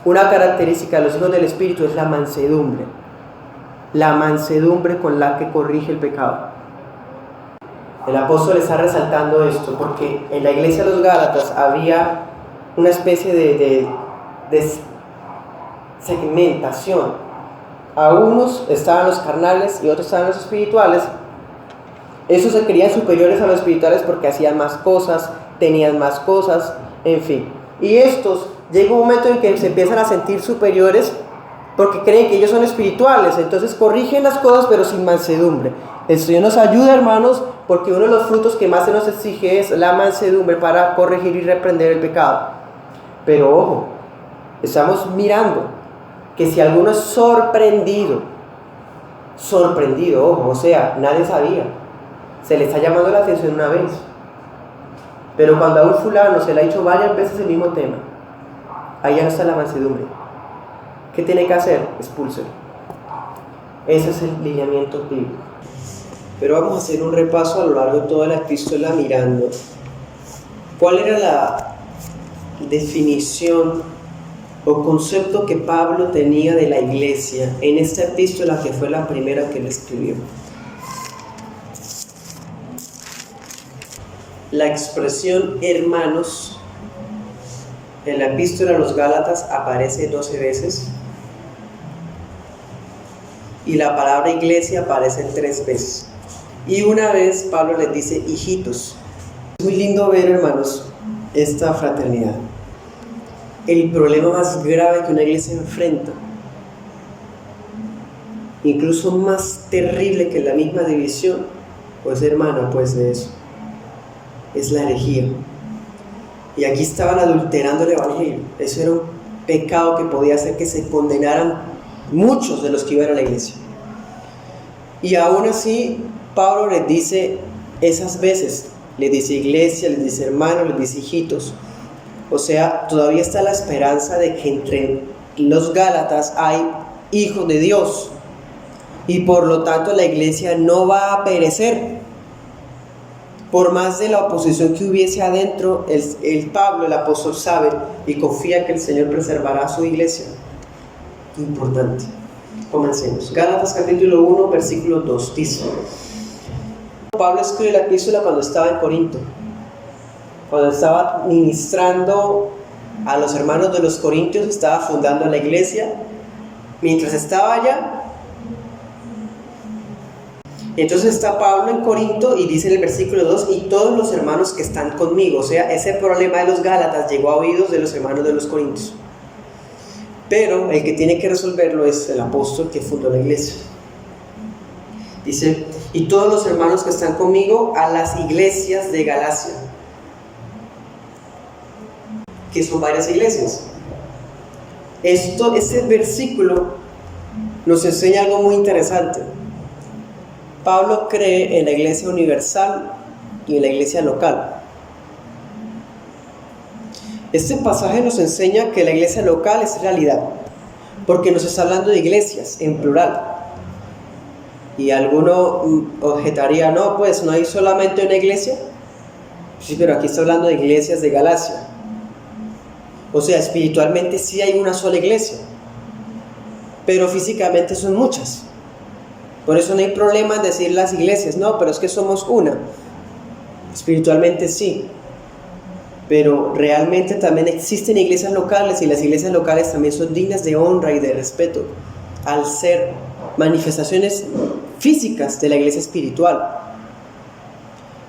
Una característica de los hijos del Espíritu es la mansedumbre. la mansedumbre con la que corrige el pecado. El apóstol está resaltando esto porque en la iglesia de los Gálatas había una especie de segmentación. A unos estaban los carnales y otros estaban los espirituales. Esos se creían superiores a los espirituales porque hacían más cosas, tenían más cosas, en fin. Y estos, llega un momento en que se empiezan a sentir superiores porque creen que ellos son espirituales, entonces corrigen las cosas pero sin mansedumbre. El Señor nos ayuda, hermanos, porque uno de los frutos que más se nos exige es la mansedumbre para corregir y reprender el pecado. Pero ojo, estamos mirando que si alguno es sorprendido, ojo, o sea, nadie sabía, se le está llamando la atención una vez, pero cuando a un fulano se le ha dicho varias veces el mismo tema, ahí ya no está la mansedumbre. ¿Qué tiene que hacer? Expúlselo. Ese es el lineamiento bíblico. Pero vamos a hacer un repaso a lo largo de toda la epístola mirando cuál era la definición o concepto que Pablo tenía de la iglesia en esta epístola que fue la primera que él escribió. La expresión hermanos en la epístola a los Gálatas aparece 12 veces y la palabra iglesia aparece 3 veces. Y una vez Pablo les dice hijitos. Es muy lindo ver, hermanos, esta fraternidad. El problema más grave que una iglesia enfrenta, incluso más terrible que la misma división, pues hermana, pues de eso, es la herejía. Y aquí estaban adulterando el evangelio. Eso era un pecado que podía hacer que se condenaran muchos de los que iban a la iglesia. Y aún así, Pablo les dice esas veces, les dice iglesia, les dice hermano, les dice hijitos. O sea, todavía está la esperanza de que entre los Gálatas hay hijos de Dios. Y por lo tanto la iglesia no va a perecer. Por más de la oposición que hubiese adentro, el Pablo, el apóstol, sabe y confía que el Señor preservará a su iglesia. Importante. Comencemos. Gálatas capítulo 1, versículo 2 dice: Pablo escribe la epístola cuando estaba en Corinto, cuando estaba ministrando a los hermanos de los corintios, estaba fundando la iglesia. Mientras estaba allá, entonces está Pablo en Corinto y dice en el versículo 2: y todos los hermanos que están conmigo. O sea, ese problema de los Gálatas llegó a oídos de los hermanos de los corintios. Pero el que tiene que resolverlo es el apóstol que fundó la iglesia. Dice: y todos los hermanos que están conmigo a las iglesias de Galacia. Que son varias iglesias. Este versículo nos enseña algo muy interesante. Pablo cree en la iglesia universal y en la iglesia local. Este pasaje nos enseña que la iglesia local es realidad, porque nos está hablando de iglesias en plural. Y alguno objetaría: no, pues no hay solamente una iglesia. Sí, pero aquí está hablando de iglesias de Galacia. O sea, espiritualmente sí hay una sola iglesia, pero físicamente son muchas. Por eso no hay problema en decir las iglesias, no, pero es que somos una. Espiritualmente sí, pero realmente también existen iglesias locales, y las iglesias locales también son dignas de honra y de respeto, al ser manifestaciones físicas de la iglesia espiritual.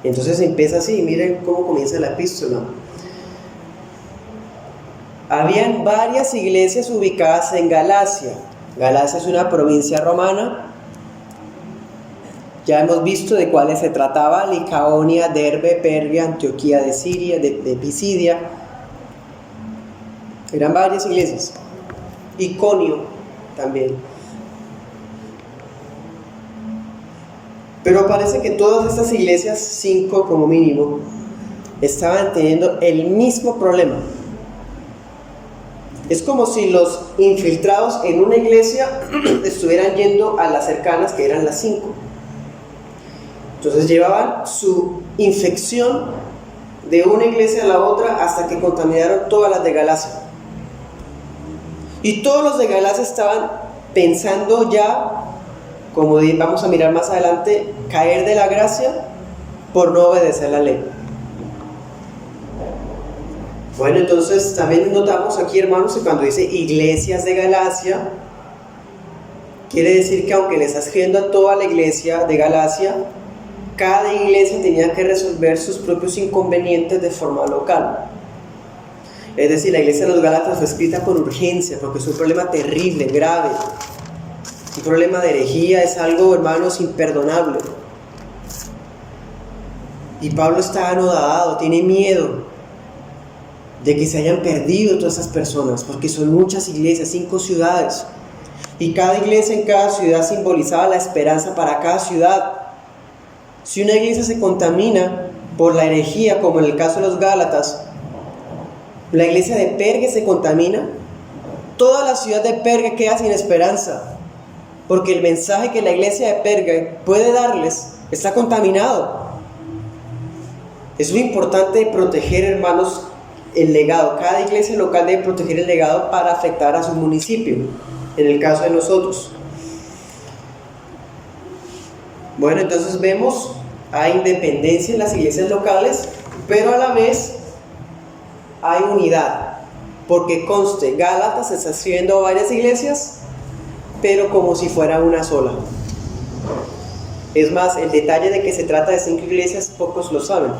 Entonces empieza así, miren cómo comienza la epístola. Habían varias iglesias ubicadas en Galacia. Galacia es una provincia romana. Ya hemos visto de cuáles se trataba: Licaonia, Derbe, Pergia, Antioquía de Siria, de Pisidia. Eran varias iglesias. Iconio también. Pero parece que todas estas iglesias, 5 como mínimo, estaban teniendo el mismo problema. Es como si los infiltrados en una iglesia estuvieran yendo a las cercanas, que eran las 5. Entonces llevaban su infección de una iglesia a la otra hasta que contaminaron todas las de Galacia. Y todos los de Galacia estaban pensando ya como vamos a mirar más adelante, caer de la gracia por no obedecer la ley. Bueno, entonces también notamos aquí, hermanos, que cuando dice iglesias de Galacia, quiere decir que aunque le está escribiendo a toda la iglesia de Galacia, cada iglesia tenía que resolver sus propios inconvenientes de forma local. Es decir, la iglesia de los Gálatas fue escrita con urgencia, porque es un problema terrible, grave. Un problema de herejía es algo, hermanos, imperdonable. Y Pablo está anodado, tiene miedo de que se hayan perdido todas esas personas, porque son muchas iglesias, 5 ciudades. Y cada iglesia en cada ciudad simbolizaba la esperanza para cada ciudad. Si una iglesia se contamina por la herejía, como en el caso de los Gálatas, la iglesia de Perge se contamina, toda la ciudad de Perge queda sin esperanza, porque el mensaje que la iglesia de Perge puede darles está contaminado. Es muy importante proteger, hermanos, el legado. Cada iglesia local debe proteger el legado para afectar a su municipio, en el caso de nosotros. Bueno, entonces vemos, hay independencia en las iglesias locales, pero a la vez hay unidad, porque conste, Gálatas está escribiendo a varias iglesias, pero como si fuera una sola. Es más, el detalle de que se trata de 5 iglesias, pocos lo saben.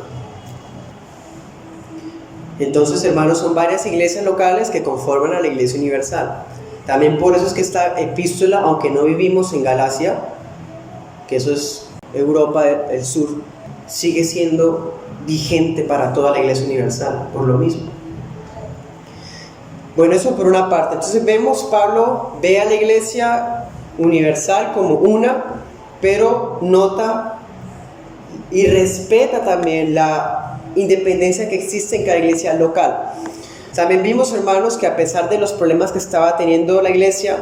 Entonces, hermanos, son varias iglesias locales que conforman a la iglesia universal. También por eso es que esta epístola, aunque no vivimos en Galacia, que eso es Europa del Sur, sigue siendo vigente para toda la iglesia universal, por lo mismo. Bueno, eso por una parte. Entonces vemos, Pablo ve a la iglesia universal como una, pero nota y respeta también la independencia que existe en cada iglesia local. También vimos, hermanos, que a pesar de los problemas que estaba teniendo la iglesia,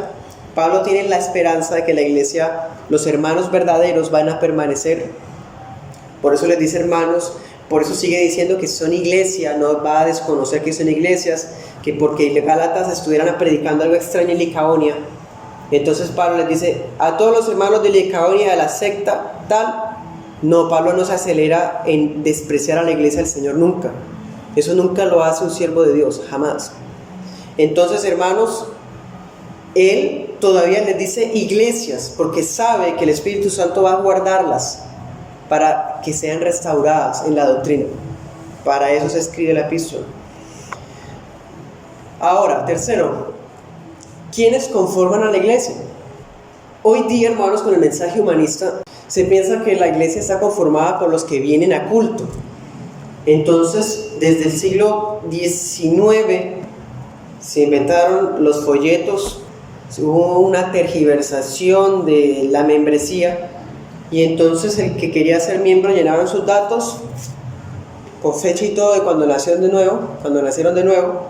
Pablo tiene la esperanza de que la iglesia, los hermanos verdaderos van a permanecer. Por eso les dice hermanos, por eso sigue diciendo que son iglesia, no va a desconocer que son iglesias, que porque los Gálatas estuvieran predicando algo extraño en Licaonia. Entonces Pablo les dice a todos los hermanos de Licaonia, de la secta tal, no, Pablo no se acelera en despreciar a la iglesia del Señor nunca. Eso nunca lo hace un siervo de Dios, jamás. Entonces, hermanos, él todavía les dice iglesias, porque sabe que el Espíritu Santo va a guardarlas para que sean restauradas en la doctrina. Para eso se escribe la epístola. Ahora, tercero, ¿quiénes conforman a la iglesia? Hoy día, hermanos, con el mensaje humanista, se piensa que la iglesia está conformada por los que vienen a culto. Entonces, desde el siglo XIX se inventaron los folletos, hubo una tergiversación de la membresía, y entonces el que quería ser miembro llenaban sus datos con fecha y todo de cuando nacieron de nuevo,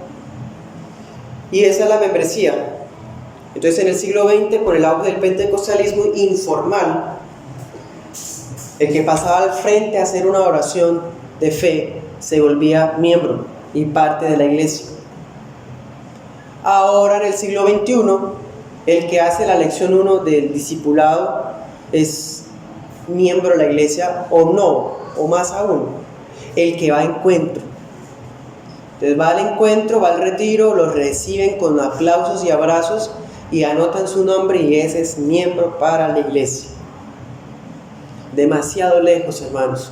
y esa es la membresía. Entonces, en el siglo XX, con el auge del pentecostalismo informal, el que pasaba al frente a hacer una oración de fe se volvía miembro y parte de la iglesia. Ahora, en el siglo XXI, el que hace la lección 1 del discipulado es miembro de la iglesia, o no, o más aún, el que va a encuentro. Entonces va al encuentro, va al retiro, lo reciben con aplausos y abrazos y anotan su nombre, y ese es miembro para la iglesia. Demasiado lejos, hermanos,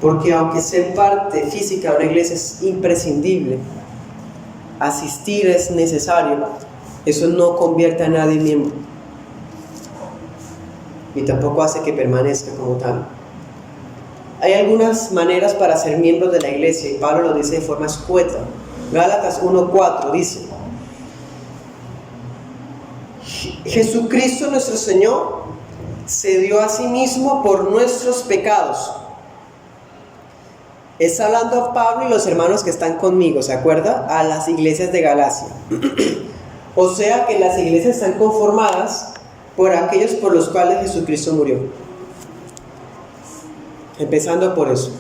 porque aunque ser parte física de una iglesia es imprescindible, asistir es necesario, eso no convierte a nadie en miembro y tampoco hace que permanezca como tal. Hay algunas maneras para ser miembros de la iglesia, y Pablo lo dice de forma escueta. Gálatas 1:4 dice: Jesucristo nuestro Señor se dio a sí mismo por nuestros pecados. Está hablando a Pablo y los hermanos que están conmigo, ¿se acuerda? A las iglesias de Galacia. O sea que las iglesias están conformadas por aquellos por los cuales Jesucristo murió. Empezando por eso.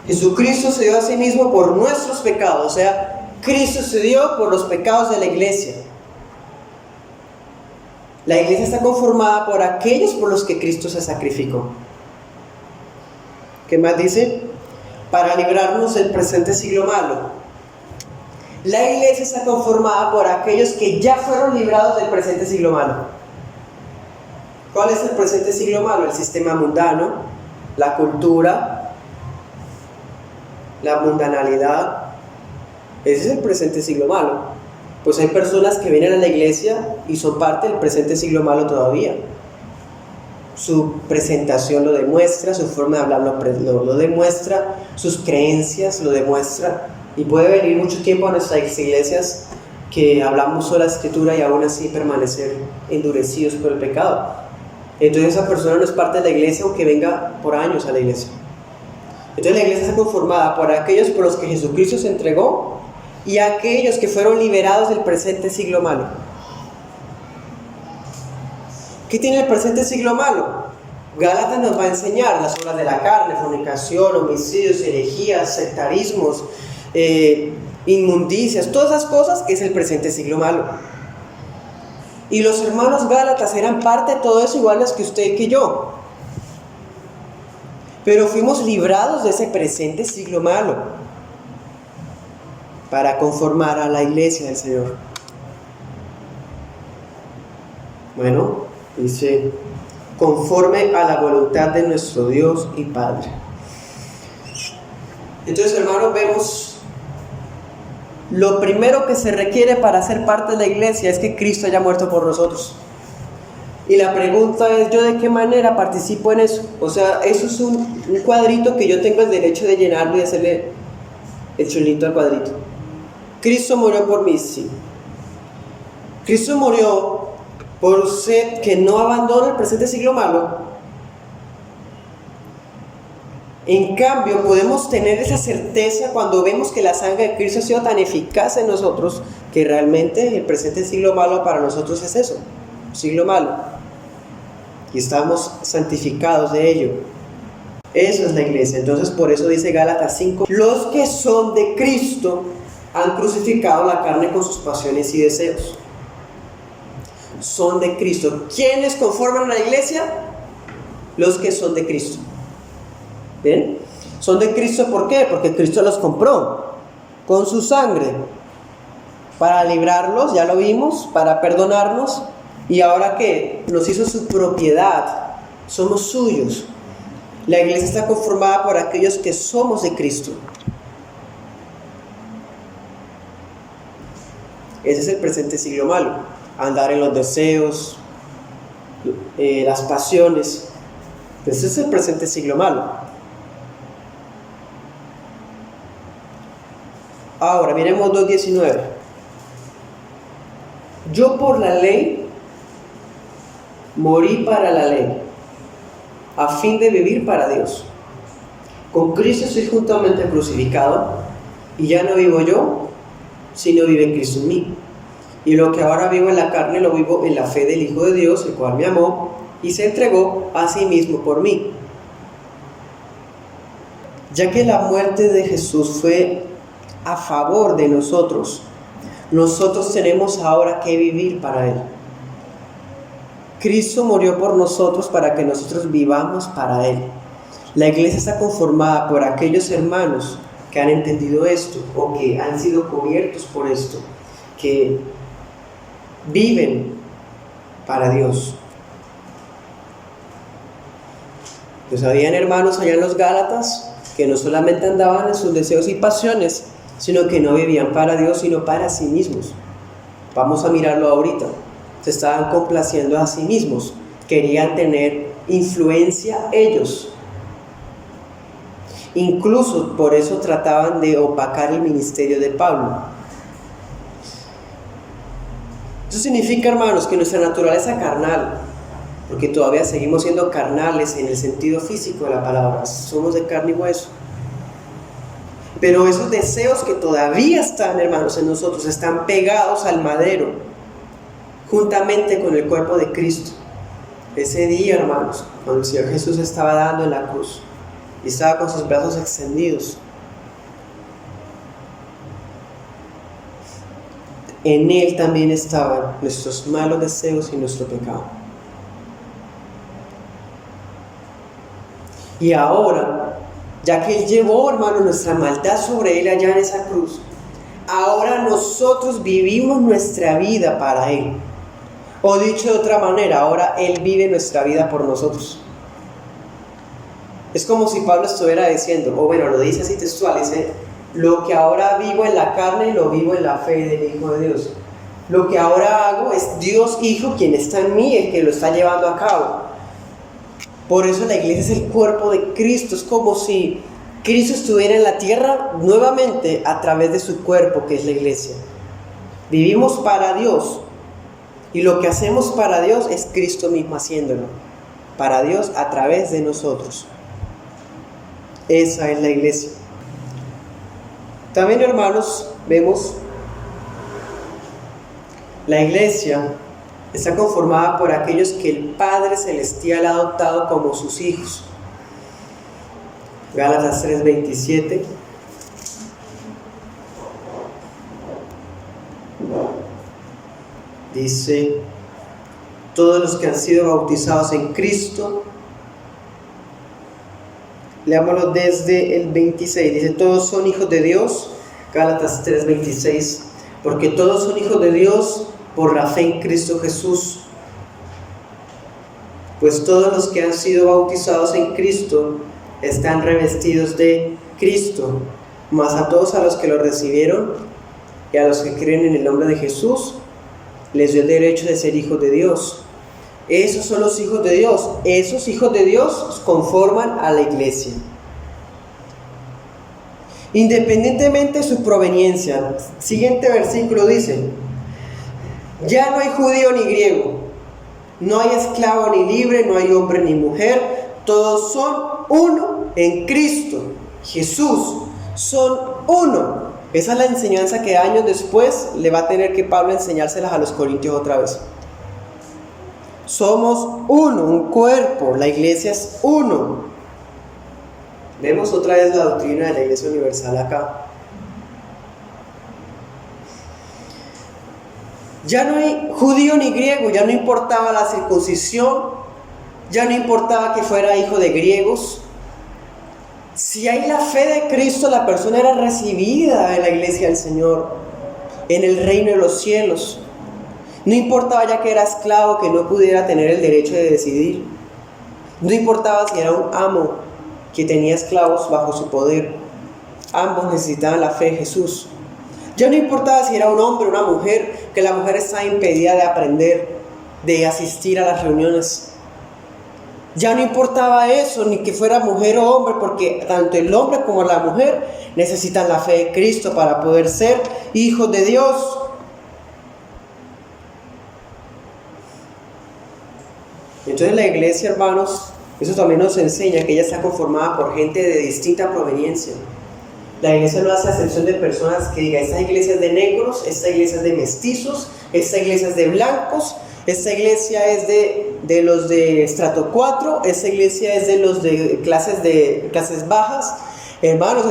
Jesucristo se dio a sí mismo por nuestros pecados, o sea, Cristo se dio por los pecados de la iglesia. La iglesia está conformada por aquellos por los que Cristo se sacrificó. ¿Qué más dice? Para librarnos del presente siglo malo. La iglesia está conformada por aquellos que ya fueron librados del presente siglo malo. ¿Cuál es el presente siglo malo? El sistema mundano, la cultura, la mundanalidad. Ese es el presente siglo malo. Pues hay personas que vienen a la iglesia y son parte del presente siglo malo todavía. Su presentación lo demuestra, su forma de hablar lo demuestra, sus creencias lo demuestra. Y puede venir mucho tiempo a nuestras iglesias que hablamos sola escritura y aún así permanecer endurecidos por el pecado. Entonces esa persona no es parte de la iglesia aunque venga por años a la iglesia. Entonces la iglesia está conformada por aquellos por los que Jesucristo se entregó y aquellos que fueron liberados del presente siglo malo. ¿Qué tiene el presente siglo malo? Gálatas nos va a enseñar las obras de la carne, fornicación, homicidios, herejías, sectarismos, inmundicias, todas esas cosas es el presente siglo malo. Y los hermanos Gálatas eran parte de todo eso, iguales que usted y que yo. Pero fuimos librados de ese presente siglo malo para conformar a la iglesia del Señor. Bueno, dice, conforme a la voluntad de nuestro Dios y Padre. Entonces, hermanos, vemos lo primero que se requiere para ser parte de la iglesia es que Cristo haya muerto por nosotros. Y la pregunta es, ¿yo de qué manera participo en eso? O sea, eso es un cuadrito que yo tengo el derecho de llenarlo y hacerle el chulito al cuadrito. Cristo murió por mí, sí. Cristo murió por usted que no abandona el presente siglo malo. En cambio, podemos tener esa certeza cuando vemos que la sangre de Cristo ha sido tan eficaz en nosotros que realmente el presente siglo malo para nosotros es eso, siglo malo. Y estamos santificados de ello. Eso es la iglesia. Entonces, por eso dice Gálatas 5, los que son de Cristo han crucificado la carne con sus pasiones y deseos. Son de Cristo. ¿Quiénes conforman la iglesia? Los que son de Cristo. ¿Bien? Son de Cristo, ¿por qué? Porque Cristo los compró con su sangre para librarlos, ya lo vimos, para perdonarnos. Y ahora que nos hizo su propiedad, somos suyos. La iglesia está conformada por aquellos que somos de Cristo. Ese es el presente siglo malo. Andar en los deseos, las pasiones. Ese es el presente siglo malo. Ahora, miremos 2:19. Yo por la ley morí para la ley, a fin de vivir para Dios. Con Cristo estoy juntamente crucificado, y ya no vivo yo, sino vive Cristo en mí. Y lo que ahora vivo en la carne lo vivo en la fe del Hijo de Dios, el cual me amó y se entregó a sí mismo por mí. Ya que la muerte de Jesús fue a favor de nosotros, nosotros tenemos ahora que vivir para Él. Cristo murió por nosotros para que nosotros vivamos para Él. La iglesia está conformada por aquellos hermanos que han entendido esto o que han sido cubiertos por esto, que viven para Dios. Pues habían hermanos allá en los Gálatas que no solamente andaban en sus deseos y pasiones, sino que no vivían para Dios, sino para sí mismos. Vamos a mirarlo ahorita. Se estaban complaciendo a sí mismos, querían tener influencia ellos. Incluso por eso trataban de opacar el ministerio de Pablo. Eso significa, hermanos, que nuestra naturaleza carnal, porque todavía seguimos siendo carnales en el sentido físico de la palabra, somos de carne y hueso. Pero esos deseos que todavía están, hermanos, en nosotros, están pegados al madero, juntamente con el cuerpo de Cristo. Ese día, hermanos, cuando el Señor Jesús estaba dando en la cruz y estaba con sus brazos extendidos, en Él también estaban nuestros malos deseos y nuestro pecado. Y ahora, ya que Él llevó, hermano, nuestra maldad sobre Él allá en esa cruz, ahora nosotros vivimos nuestra vida para Él. O dicho de otra manera, ahora Él vive nuestra vida por nosotros. Es como si Pablo estuviera diciendo, o bueno, lo dice así textual, dice: lo que ahora vivo en la carne, lo vivo en la fe del Hijo de Dios. Lo que ahora hago es Dios Hijo quien está en mí, el que lo está llevando a cabo. Por eso la iglesia es el cuerpo de Cristo. Es como si Cristo estuviera en la tierra nuevamente a través de su cuerpo, que es la iglesia. Vivimos para Dios, y lo que hacemos para Dios es Cristo mismo haciéndolo. Para Dios a través de nosotros. Esa es la iglesia. También, hermanos, vemos la iglesia está conformada por aquellos que el Padre Celestial ha adoptado como sus hijos. Gálatas 3:27. Dice: todos los que han sido bautizados en Cristo. Leámoslo desde el 26. Dice: todos son hijos de Dios. Gálatas 3:26. Porque todos son hijos de Dios por la fe en Cristo Jesús. Pues todos los que han sido bautizados en Cristo están revestidos de Cristo. Mas a todos a los que lo recibieron y a los que creen en el nombre de Jesús, les dio el derecho de ser hijos de Dios. Esos son los hijos de Dios. Esos hijos de Dios conforman a la iglesia. Independientemente de su proveniencia. Siguiente versículo dice: ya no hay judío ni griego, no hay esclavo ni libre, no hay hombre ni mujer, todos son uno en Cristo Jesús. Son uno. Esa es la enseñanza que años después le va a tener que Pablo enseñárselas a los corintios otra vez. Somos uno, un cuerpo, la iglesia es uno. Vemos otra vez la doctrina de la Iglesia Universal acá. Ya no hay judío ni griego, ya no importaba la circuncisión, ya no importaba que fuera hijo de griegos. Si hay la fe de Cristo, la persona era recibida en la iglesia del Señor, en el reino de los cielos. No importaba ya que era esclavo, que no pudiera tener el derecho de decidir. No importaba si era un amo que tenía esclavos bajo su poder. Ambos necesitaban la fe de Jesús. Ya no importaba si era un hombre o una mujer, que la mujer estaba impedida de aprender, de asistir a las reuniones. Ya no importaba eso, ni que fuera mujer o hombre, porque tanto el hombre como la mujer necesitan la fe de Cristo para poder ser hijos de Dios. Entonces la iglesia, hermanos, eso también nos enseña que ella está conformada por gente de distinta proveniencia. La iglesia no hace excepción de personas que diga: esta iglesia es de negros, esta iglesia es de mestizos, esta iglesia es de blancos, esta iglesia es de los de estrato 4, esta iglesia es de los de clases bajas. Hermanos,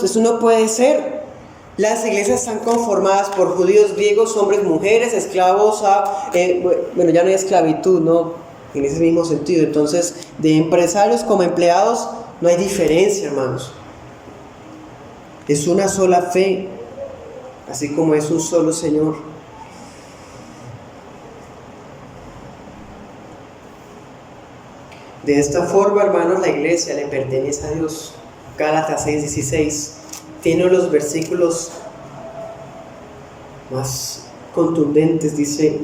eso no puede ser. Las iglesias están conformadas por judíos, griegos, hombres, mujeres, esclavos, bueno, ya no hay esclavitud, ¿no? En ese mismo sentido. Entonces, de empresarios como empleados, no hay diferencia, hermanos. Es una sola fe, así como es un solo Señor. De esta forma, hermanos, la iglesia le pertenece a Dios. Gálatas 6:16 tiene los versículos más contundentes. Dice: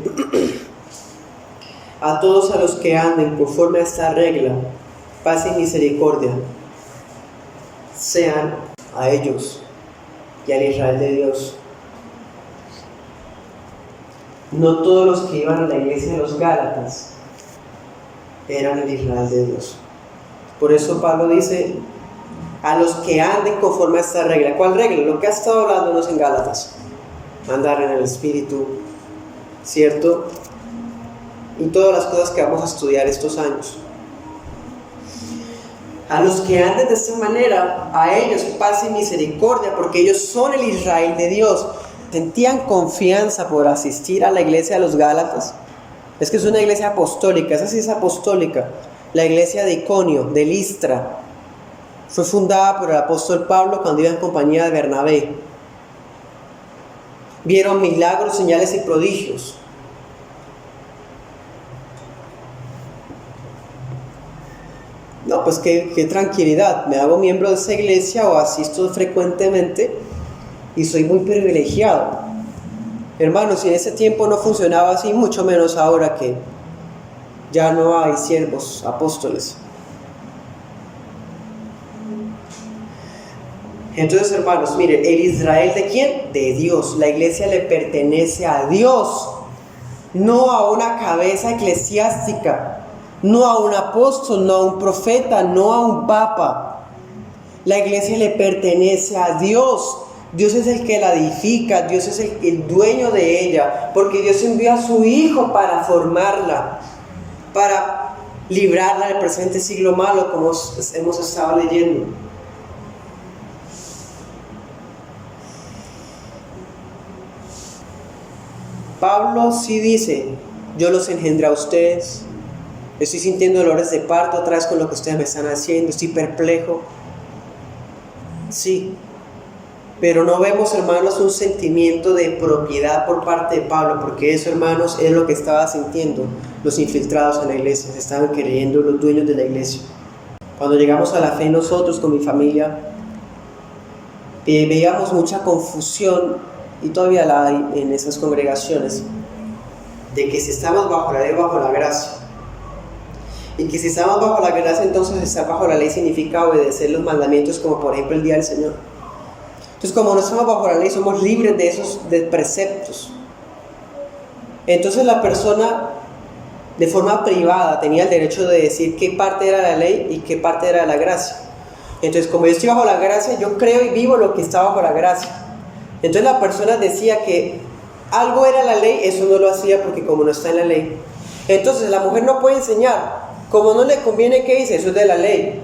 a todos a los que anden conforme a esta regla, paz y misericordia sean a ellos y al Israel de Dios. No todos los que iban a la iglesia de los Gálatas eran el Israel de Dios. Por eso Pablo dice: a los que anden conforme a esta regla. ¿Cuál regla? Lo que ha estado hablándonos en Gálatas. Andar en el Espíritu, ¿cierto? Y todas las cosas que vamos a estudiar estos años. A los que anden de esta manera, a ellos paz y misericordia, porque ellos son el Israel de Dios. sentían confianza por asistir a la iglesia de los Gálatas. Es que es una iglesia apostólica, esa sí es apostólica. La iglesia de Iconio, de Listra, fue fundada por el apóstol Pablo cuando iba en compañía de Bernabé. Vieron milagros, señales y prodigios. No, pues qué tranquilidad. Me hago miembro de esa iglesia o asisto frecuentemente y soy muy privilegiado. Hermanos, si en ese tiempo no funcionaba así, mucho menos ahora que ya no hay siervos apóstoles. Entonces, hermanos, miren, ¿el Israel de quién? De Dios. La iglesia le pertenece a Dios, no a una cabeza eclesiástica, no a un apóstol, no a un profeta, no a un papa. La iglesia le pertenece a Dios. Dios es el que la edifica, Dios es el dueño de ella, porque Dios envió a su Hijo para formarla, para librarla del presente siglo malo, como hemos estado leyendo. Pablo sí dice: yo los engendré a ustedes, estoy sintiendo dolores de parto otra vez con lo que ustedes me están haciendo, estoy perplejo. Sí, pero no vemos, hermanos, un sentimiento de propiedad por parte de Pablo, porque eso, hermanos, es lo que estaba sintiendo los infiltrados en la iglesia, se estaban creyendo los dueños de la iglesia. Cuando llegamos a la fe nosotros con mi familia, veíamos mucha confusión, y todavía la hay en esas congregaciones, de que si estamos bajo la ley, bajo la gracia. Y que si estamos bajo la gracia, entonces estar bajo la ley significa obedecer los mandamientos, como por ejemplo el día del Señor. Entonces, como no estamos bajo la ley, somos libres de esos preceptos. Entonces la persona, de forma privada, tenía el derecho de decir qué parte era la ley y qué parte era la gracia. Entonces, como yo estoy bajo la gracia, yo creo y vivo lo que está bajo la gracia. Entonces la persona decía que algo era la ley, eso no lo hacía porque como no está en la ley. Entonces la mujer no puede enseñar, como no le conviene, ¿qué dice? Eso es de la ley.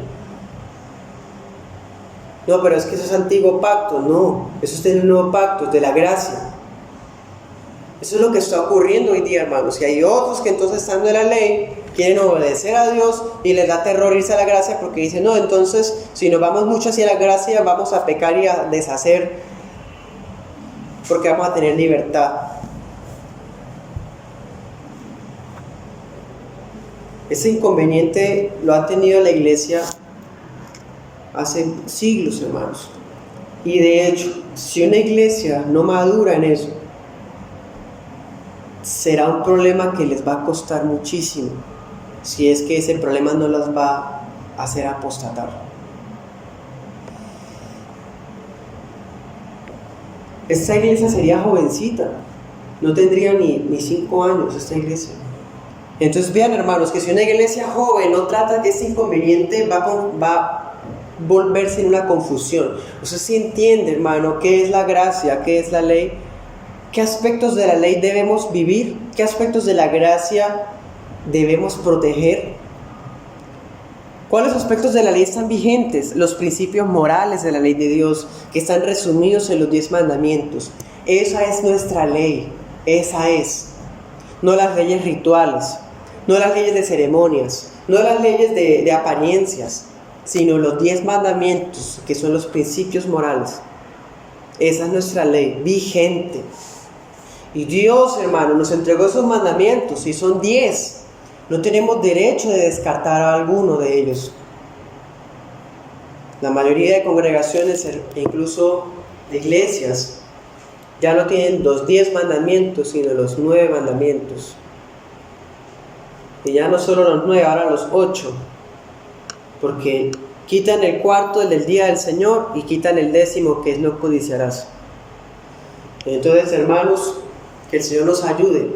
No, pero es que eso es antiguo pacto. No, eso es del nuevo pacto, es de la gracia. Eso es lo que está ocurriendo hoy día, hermanos. Y hay otros que entonces, estando en la ley, quieren obedecer a Dios y les da terror irse a la gracia porque dicen: no, entonces si nos vamos mucho hacia la gracia, vamos a pecar y a deshacer, porque vamos a tener libertad. Ese inconveniente lo ha tenido la iglesia hace siglos, hermanos. Y de hecho, si una iglesia no madura en eso, será un problema que les va a costar muchísimo, si es que ese problema no las va a hacer apostatar. Esta iglesia sería jovencita, no tendría ni 5 años esta iglesia. Entonces vean, hermanos, que si una iglesia joven no trata de ese inconveniente, va a volverse en una confusión. Usted sí entiende, hermano, qué es la gracia, qué es la ley, qué aspectos de la ley debemos vivir, qué aspectos de la gracia debemos proteger. ¿Cuáles aspectos de la ley están vigentes? Los principios morales de la ley de Dios, que están resumidos en los 10 mandamientos. Esa es nuestra ley, esa es. No las leyes rituales, no las leyes de ceremonias, no las leyes de apariencias, sino los 10 mandamientos, que son los principios morales. Esa es nuestra ley, vigente. Y Dios, hermano, nos entregó esos mandamientos, y son 10. No tenemos derecho de descartar a alguno de ellos. La mayoría de congregaciones e incluso de iglesias ya no tienen los 10 mandamientos, sino los 9 mandamientos. Y ya no solo los 9, ahora los 8. Porque quitan el cuarto, el del día del Señor, y quitan el 10º, que es no codiciarás. Entonces, hermanos, que el Señor nos ayude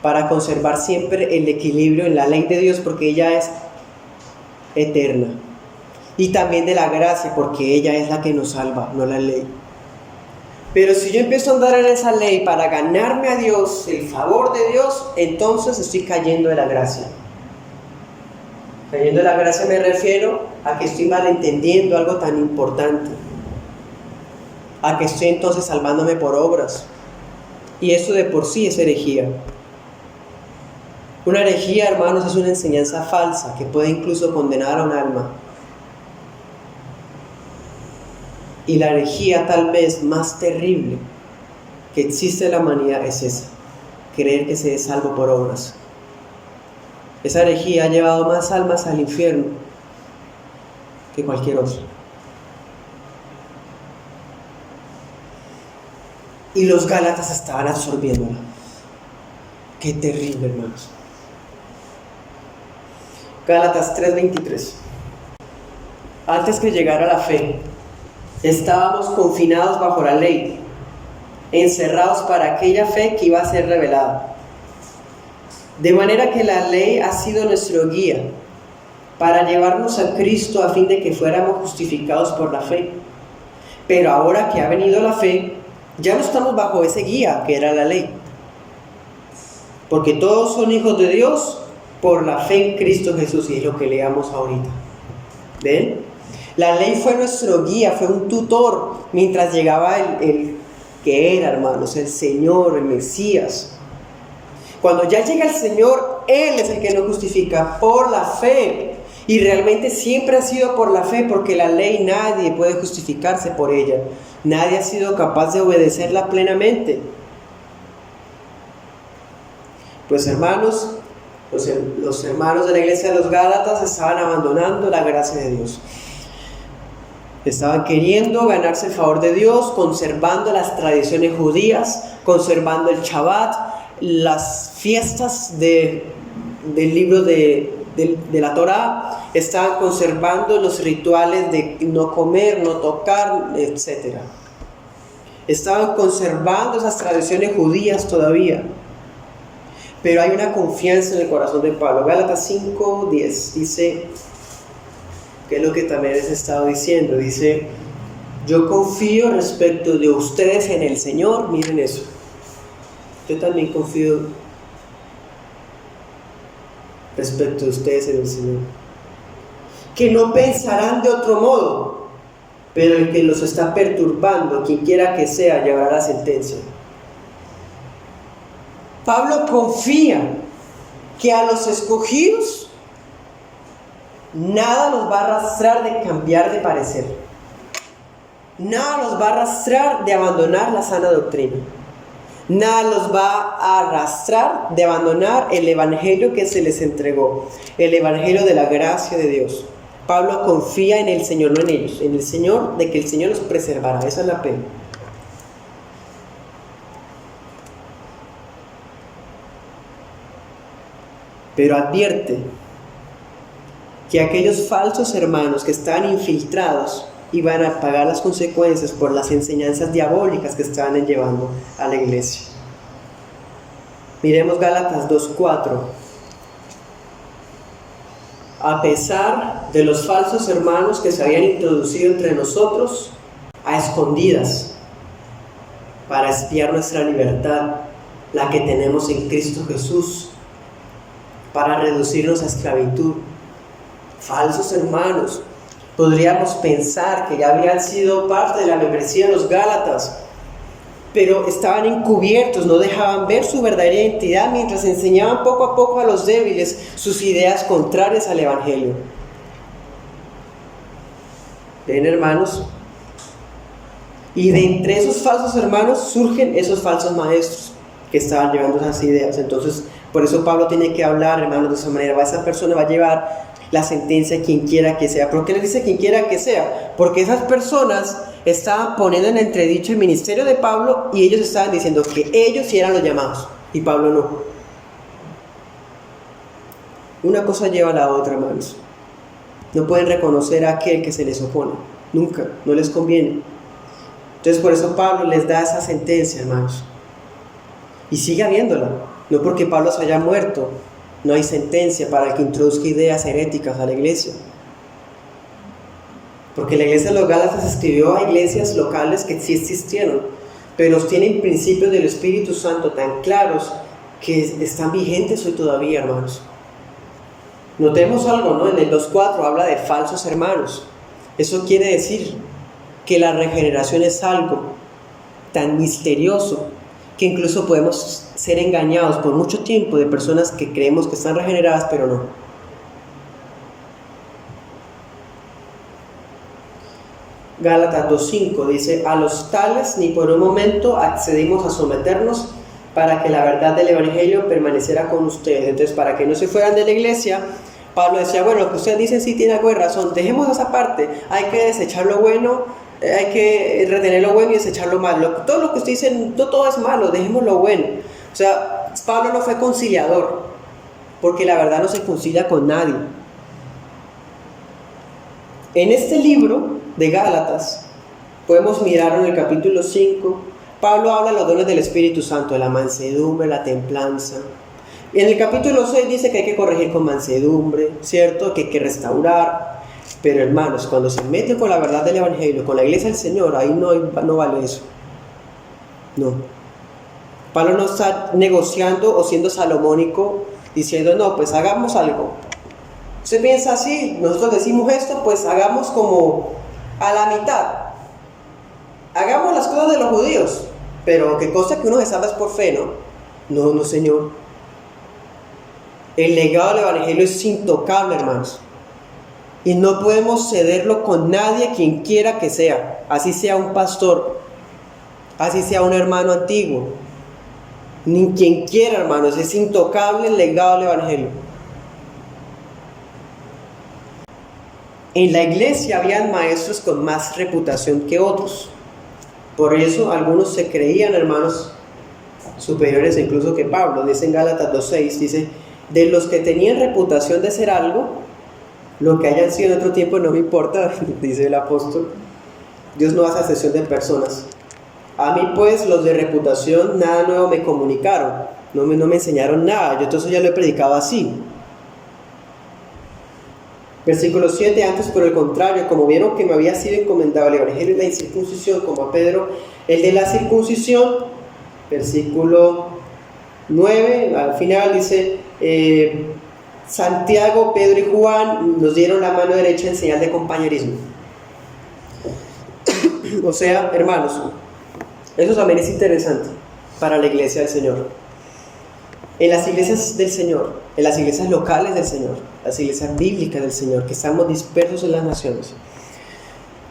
para conservar siempre el equilibrio en la ley de Dios, porque ella es eterna. Y también de la gracia, porque ella es la que nos salva, no la ley. Pero si yo empiezo a andar en esa ley para ganarme a Dios, el favor de Dios, entonces estoy cayendo de la gracia. Cayendo de la gracia me refiero a que estoy malentendiendo algo tan importante. ¿A que estoy entonces salvándome por obras? Y eso de por sí es herejía. Una herejía, hermanos, es una enseñanza falsa que puede incluso condenar a un alma. Y la herejía tal vez más terrible que existe en la humanidad es esa: creer que se es salvo por obras. Esa herejía ha llevado más almas al infierno que cualquier otra. Y los Gálatas estaban absorbiéndola. Qué terrible, hermanos. Gálatas 3:23. Antes que llegara la fe, estábamos confinados bajo la ley, encerrados para aquella fe que iba a ser revelada. De manera que la ley ha sido nuestro guía para llevarnos a Cristo a fin de que fuéramos justificados por la fe. Pero ahora que ha venido la fe, ya no estamos bajo ese guía que era la ley. Porque todos son hijos de Dios por la fe en Cristo Jesús, y es lo que leamos ahorita. ¿Ven? La ley fue nuestro guía, fue un tutor mientras llegaba el que era, hermanos, el Señor, el Mesías. Cuando ya llega el Señor, Él es el que nos justifica por la fe. Y realmente siempre ha sido por la fe, porque la ley nadie puede justificarse por ella. Nadie ha sido capaz de obedecerla plenamente. Pues hermanos, los hermanos de la iglesia de los Gálatas estaban abandonando la gracia de Dios. Estaban queriendo ganarse el favor de Dios, conservando las tradiciones judías, conservando el Shabbat, las fiestas del libro de la Torá, estaban conservando los rituales de no comer, no tocar, etc. Estaban conservando esas tradiciones judías todavía. Pero hay una confianza en el corazón de Pablo. Gálatas 5:10 dice, que es lo que también les he estado diciendo, dice: yo confío respecto de ustedes en el Señor. Miren eso, yo también confío respecto de ustedes en el Señor, que no pensarán de otro modo, pero el que los está perturbando, quien quiera que sea, llevará la sentencia. Pablo confía que a los escogidos nada los va a arrastrar de cambiar de parecer. Nada los va a arrastrar de abandonar la sana doctrina. Nada los va a arrastrar de abandonar el evangelio que se les entregó, el evangelio de la gracia de Dios. Pablo confía en el Señor, no en ellos, en el Señor, de que el Señor los preservará. Esa es la pena. Pero advierte que aquellos falsos hermanos que estaban infiltrados iban a pagar las consecuencias por las enseñanzas diabólicas que estaban llevando a la iglesia. Miremos Gálatas 2:4. A pesar de los falsos hermanos que se habían introducido entre nosotros a escondidas para espiar nuestra libertad, la que tenemos en Cristo Jesús, para reducirnos a esclavitud. Falsos hermanos, podríamos pensar que ya habían sido parte de la membresía de los Gálatas, pero estaban encubiertos, no dejaban ver su verdadera identidad mientras enseñaban poco a poco a los débiles sus ideas contrarias al evangelio. ¿Ven, hermanos? Y de entre esos falsos hermanos surgen esos falsos maestros que estaban llevando esas ideas. Entonces, por eso Pablo tiene que hablar, hermanos, de esa manera. Esa persona va a llevar la sentencia a quien quiera que sea. ¿Por qué le dice quien quiera que sea? Porque esas personas estaban poniendo en entredicho el ministerio de Pablo, y ellos estaban diciendo que ellos sí eran los llamados y Pablo no. Una cosa lleva a la otra, hermanos. No pueden reconocer a aquel que se les opone. Nunca, no les conviene. Entonces por eso Pablo les da esa sentencia, hermanos. Y sigue habiéndola. No porque Pablo se haya muerto, no hay sentencia para el que introduzca ideas heréticas a la iglesia. Porque la iglesia de los Gálatas escribió a iglesias locales que sí existieron, pero tienen principios del Espíritu Santo tan claros que están vigentes hoy todavía, hermanos. Notemos algo, ¿no? En el 2:4 habla de falsos hermanos. Eso quiere decir que la regeneración es algo tan misterioso que incluso podemos ser engañados por mucho tiempo de personas que creemos que están regeneradas, pero no. Gálatas 2:5 dice: a los tales ni por un momento accedimos a someternos, para que la verdad del Evangelio permaneciera con ustedes. Entonces, para que no se fueran de la iglesia, Pablo decía, bueno, lo que ustedes dicen sí tiene algo de razón, dejemos esa parte, hay que desechar lo bueno, hay que retener lo bueno y desechar lo malo. Todo lo que ustedes dicen, no todo es malo, dejemos lo bueno. O sea, Pablo no fue conciliador, porque la verdad no se concilia con nadie. En este libro de Gálatas, podemos mirar en el capítulo 5, Pablo habla de los dones del Espíritu Santo, de la mansedumbre, la templanza. Y en el capítulo 6 dice que hay que corregir con mansedumbre, ¿cierto? Que hay que restaurar. Pero hermanos, cuando se mete con la verdad del Evangelio, con la iglesia del Señor, ahí no vale eso. No. Pablo no está negociando o siendo salomónico, diciendo, no, pues hagamos algo. Usted piensa así, nosotros decimos esto, pues hagamos como a la mitad. Hagamos las cosas de los judíos, pero que cosa que uno se salva es por fe, ¿no? No, no, Señor. El legado del Evangelio es intocable, hermanos. Y no podemos cederlo con nadie, quien quiera que sea. Así sea un pastor, así sea un hermano antiguo. Ni quien quiera, hermanos. Es intocable el legado del Evangelio. En la iglesia habían maestros con más reputación que otros. Por eso algunos se creían hermanos superiores incluso que Pablo. Dice en Gálatas 2:6, dice, de los que tenían reputación de ser algo, lo que hayan sido en otro tiempo no me importa, dice el apóstol. Dios no hace acepción de personas. A mí pues los de reputación nada nuevo me comunicaron, no me enseñaron nada, yo entonces ya lo he predicado así. Versículo 7, antes por el contrario, como vieron que me había sido encomendado el evangelio de la incircuncisión, como a Pedro el de la circuncisión. Versículo 9, al final dice, Santiago, Pedro y Juan nos dieron la mano derecha en señal de compañerismo. O sea, hermanos, eso también es interesante para la iglesia del Señor. En las iglesias del Señor, en las iglesias locales del Señor, las iglesias bíblicas del Señor, que estamos dispersos en las naciones,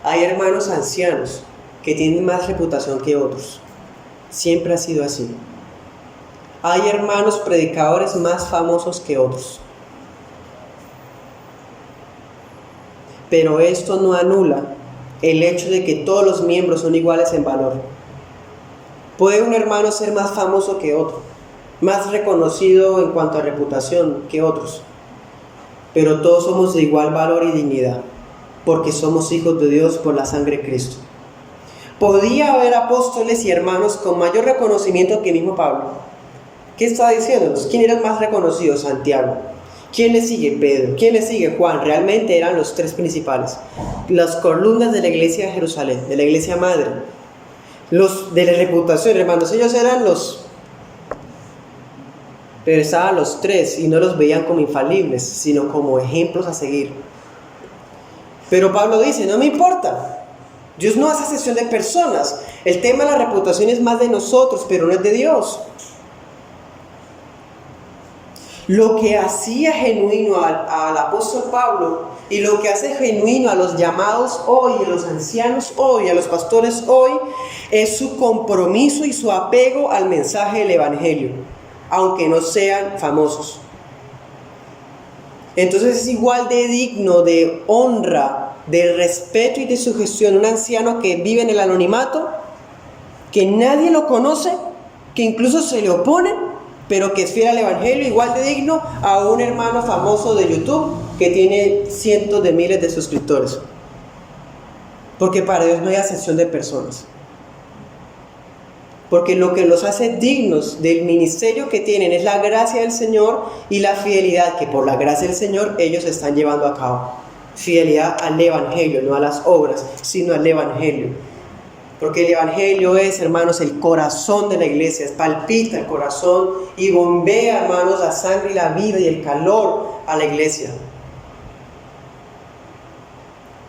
hay hermanos ancianos que tienen más reputación que otros. Siempre ha sido así. Hay hermanos predicadores más famosos que otros. Pero esto no anula el hecho de que todos los miembros son iguales en valor. Puede un hermano ser más famoso que otro, más reconocido en cuanto a reputación que otros, pero todos somos de igual valor y dignidad, porque somos hijos de Dios por la sangre de Cristo. Podía haber apóstoles y hermanos con mayor reconocimiento que mismo Pablo. ¿Qué está diciéndonos? ¿Quién era el más reconocido? Santiago. ¿Quién le sigue? Pedro. ¿Quién le sigue? Juan. Realmente eran los tres principales, las columnas de la iglesia de Jerusalén, de la iglesia madre, los de la reputación, hermanos. Ellos eran pero estaban los tres y no los veían como infalibles, sino como ejemplos a seguir. Pero Pablo dice, no me importa, Dios no hace acepción de personas. El tema de la reputación es más de nosotros, pero no es de Dios. Lo que hacía genuino al apóstol Pablo y lo que hace genuino a los llamados hoy, a los ancianos hoy, a los pastores hoy, es su compromiso y su apego al mensaje del Evangelio, aunque no sean famosos. Entonces es igual de digno de honra, de respeto y de sugestión un anciano que vive en el anonimato, que nadie lo conoce, que incluso se le opone, pero que es fiel al Evangelio, igual de digno a un hermano famoso de YouTube que tiene cientos de miles de suscriptores. Porque para Dios no hay acepción de personas. Porque lo que los hace dignos del ministerio que tienen es la gracia del Señor y la fidelidad que por la gracia del Señor ellos están llevando a cabo. Fidelidad al Evangelio, no a las obras, sino al Evangelio. Porque el Evangelio es, hermanos, el corazón de la iglesia, palpita el corazón y bombea, hermanos, la sangre y la vida y el calor a la iglesia.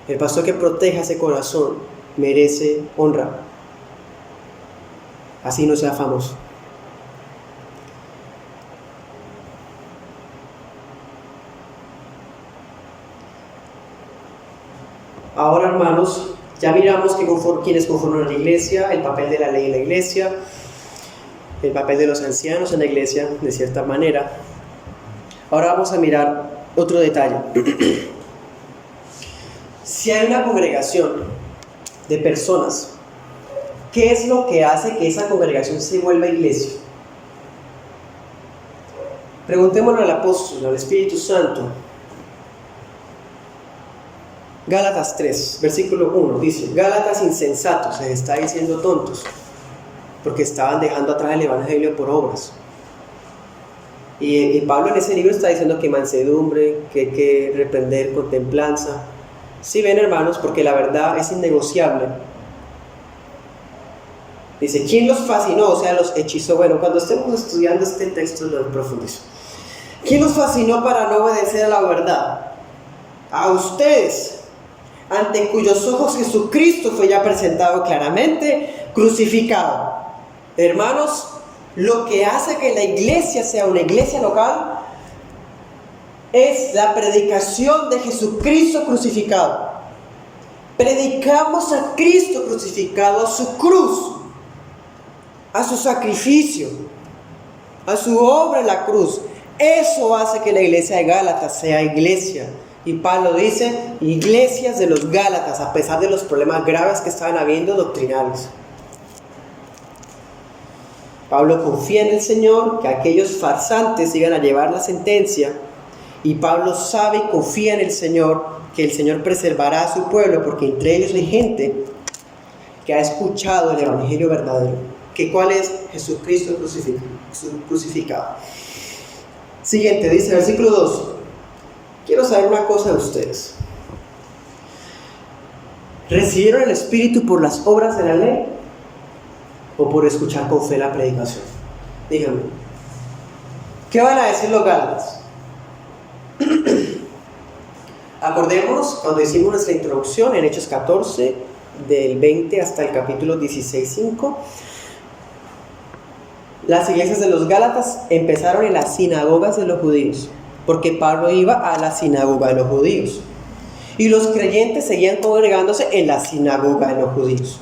El pastor que proteja ese corazón merece honra. Así no sea famoso. Ahora, hermanos, ya miramos quiénes conforman la iglesia, el papel de la ley en la iglesia, el papel de los ancianos en la iglesia, de cierta manera. Ahora vamos a mirar otro detalle. Si hay una congregación de personas, ¿qué es lo que hace que esa congregación se vuelva iglesia? Preguntémosle al apóstol, al Espíritu Santo. Gálatas 3, versículo 1, dice: Gálatas insensatos, les está diciendo tontos, porque estaban dejando atrás el evangelio por obras. Y Pablo en ese libro está diciendo que mansedumbre, que hay que reprender con templanza. ¿Sí ven, hermanos? Porque la verdad es innegociable. Dice: ¿quién los fascinó? O sea, los hechizó. Bueno, cuando estemos estudiando este texto lo profundizo. ¿Quién los fascinó para no obedecer a la verdad? A ustedes, ante cuyos ojos Jesucristo fue ya presentado claramente crucificado. Hermanos, lo que hace que la iglesia sea una iglesia local es la predicación de Jesucristo crucificado. Predicamos a Cristo crucificado, a su cruz, a su sacrificio, a su obra en la cruz. Eso hace que la iglesia de Gálatas sea iglesia. Y Pablo dice: iglesias de los Gálatas, a pesar de los problemas graves que estaban habiendo doctrinales. Pablo confía en el Señor, que aquellos farsantes iban a llevar la sentencia. Y Pablo sabe y confía en el Señor, que el Señor preservará a su pueblo, porque entre ellos hay gente que ha escuchado el evangelio verdadero. ¿Cuál es? Jesucristo crucificado. Siguiente, dice versículo 2. Quiero saber una cosa de ustedes. ¿Recibieron el Espíritu por las obras de la ley o por escuchar con fe la predicación? Díganme, ¿qué van a decir los Gálatas? Acordémonos cuando hicimos nuestra introducción en Hechos 14, del 20 hasta el capítulo 16:5. Las iglesias de los Gálatas empezaron en las sinagogas de los judíos, porque Pablo iba a la sinagoga de los judíos. Y los creyentes seguían congregándose en la sinagoga de los judíos.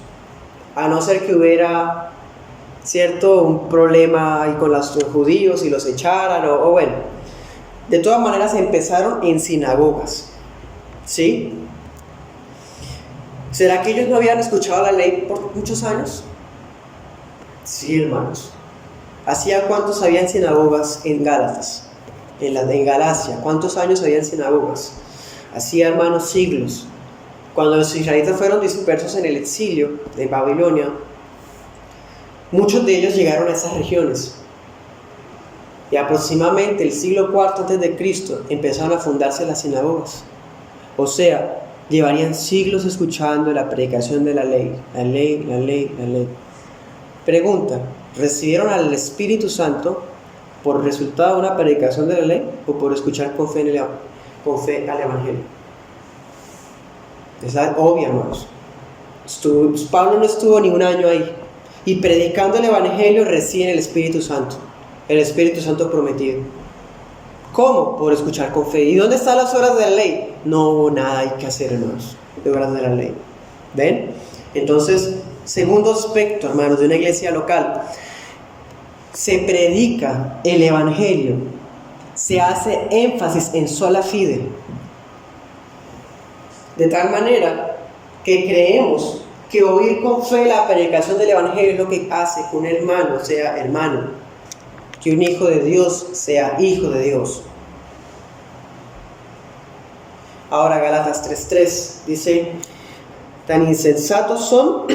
A no ser que hubiera, un problema ahí con los judíos y los echaran, o bueno. De todas maneras empezaron en sinagogas. ¿Sí? ¿Será que ellos no habían escuchado la ley por muchos años? Sí, hermanos. ¿Hacía cuántos habían sinagogas en Gálatas? En Galacia, ¿cuántos años habían sinagogas? Hacía, hermanos, siglos. Cuando los israelitas fueron dispersos en el exilio de Babilonia, muchos de ellos llegaron a esas regiones. Y aproximadamente el siglo IV a.C. empezaron a fundarse las sinagogas. O sea, llevarían siglos escuchando la predicación de la ley. La ley, la ley, la ley. Pregunta: ¿recibieron al Espíritu Santo por resultado de una predicación de la ley o por escuchar con fe al Evangelio? Es obvio, hermanos. Pablo no estuvo ni un año ahí, y predicando el Evangelio reciben el Espíritu Santo, el Espíritu Santo prometido. ¿Cómo? Por escuchar con fe. ¿Y dónde están las obras de la ley? No hubo nada hay que hacer, hermanos, de obras de la ley. ¿Ven? Entonces, segundo aspecto, hermanos, de una iglesia local: se predica el Evangelio, se hace énfasis en sola fide, de tal manera que creemos que oír con fe la predicación del Evangelio es lo que hace que un hermano sea hermano, que un hijo de Dios sea hijo de Dios. Ahora Gálatas 3:3 dice: tan insensatos son,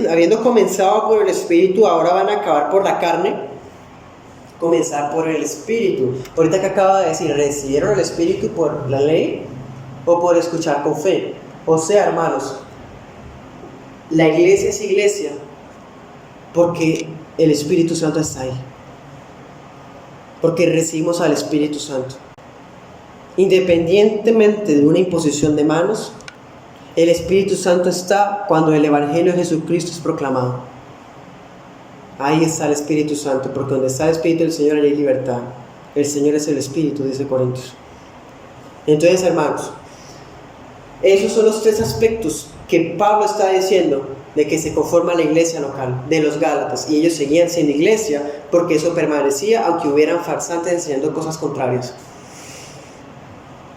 habiendo comenzado por el Espíritu, ahora van a acabar por la carne. Comenzar por el Espíritu. Ahorita que acaba de decir, ¿recibieron el Espíritu por la ley o por escuchar con fe? O sea, hermanos, la iglesia es iglesia porque el Espíritu Santo está ahí, porque recibimos al Espíritu Santo. Independientemente de una imposición de manos, El Espíritu Santo está cuando el Evangelio de Jesucristo es proclamado. Ahí está el Espíritu Santo, porque donde está el Espíritu del Señor hay libertad. El Señor es el Espíritu, dice Corintios. Entonces, hermanos, esos son los tres aspectos que Pablo está diciendo de que se conforma la iglesia local de los Gálatas, y ellos seguían siendo iglesia porque eso permanecía aunque hubieran farsantes enseñando cosas contrarias.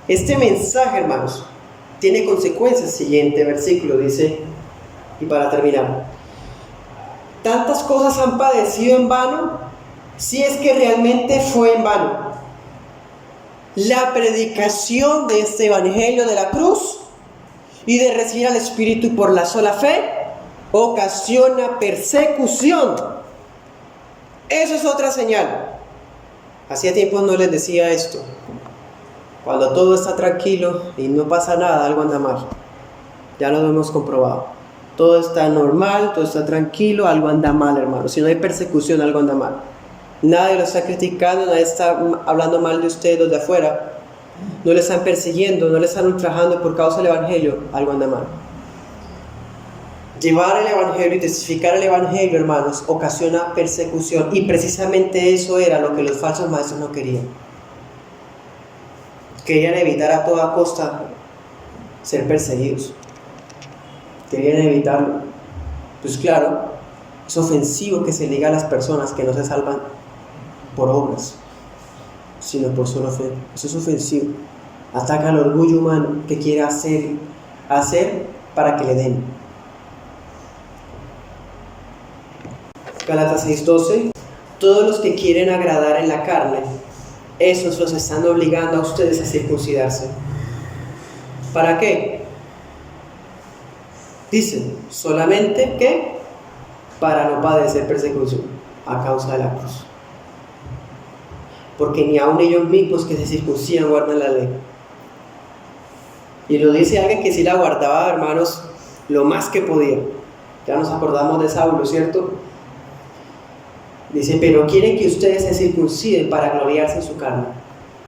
Este mensaje, hermanos, tiene consecuencias. Siguiente versículo dice, y para terminar: tantas cosas han padecido en vano, si es que realmente fue en vano la predicación de este evangelio de la cruz y de recibir al Espíritu por la sola fe, ocasiona persecución. Eso es otra señal. Hacía tiempo no les decía esto. Cuando todo está tranquilo y no pasa nada, algo anda mal. Ya lo hemos comprobado. Todo está normal, todo está tranquilo, algo anda mal, hermano. Si no hay persecución, algo anda mal. Nadie lo está criticando, nadie está hablando mal de ustedes, los de afuera. No le están persiguiendo, no le están ultrajando por causa del Evangelio, algo anda mal. Llevar el Evangelio y testificar el Evangelio, hermanos, ocasiona persecución. Y precisamente eso era lo que los falsos maestros no querían. Querían evitar a toda costa ser perseguidos. Querían evitarlo. Pues claro, es ofensivo que se diga a las personas que no se salvan por obras, sino por sola fe. Eso es ofensivo. Ataca al orgullo humano que quiere hacer para que le den. Gálatas 6:12: todos los que quieren agradar en la carne, esos los están obligando a ustedes a circuncidarse. ¿Para qué? Dicen, solamente que para no padecer persecución a causa de la cruz. Porque ni aun ellos mismos que se circuncidan guardan la ley. Y lo dice alguien que sí la guardaba, hermanos, lo más que podía. Ya nos acordamos de Saulo, ¿cierto? Dice, pero quieren que ustedes se circunciden para gloriarse en su carne.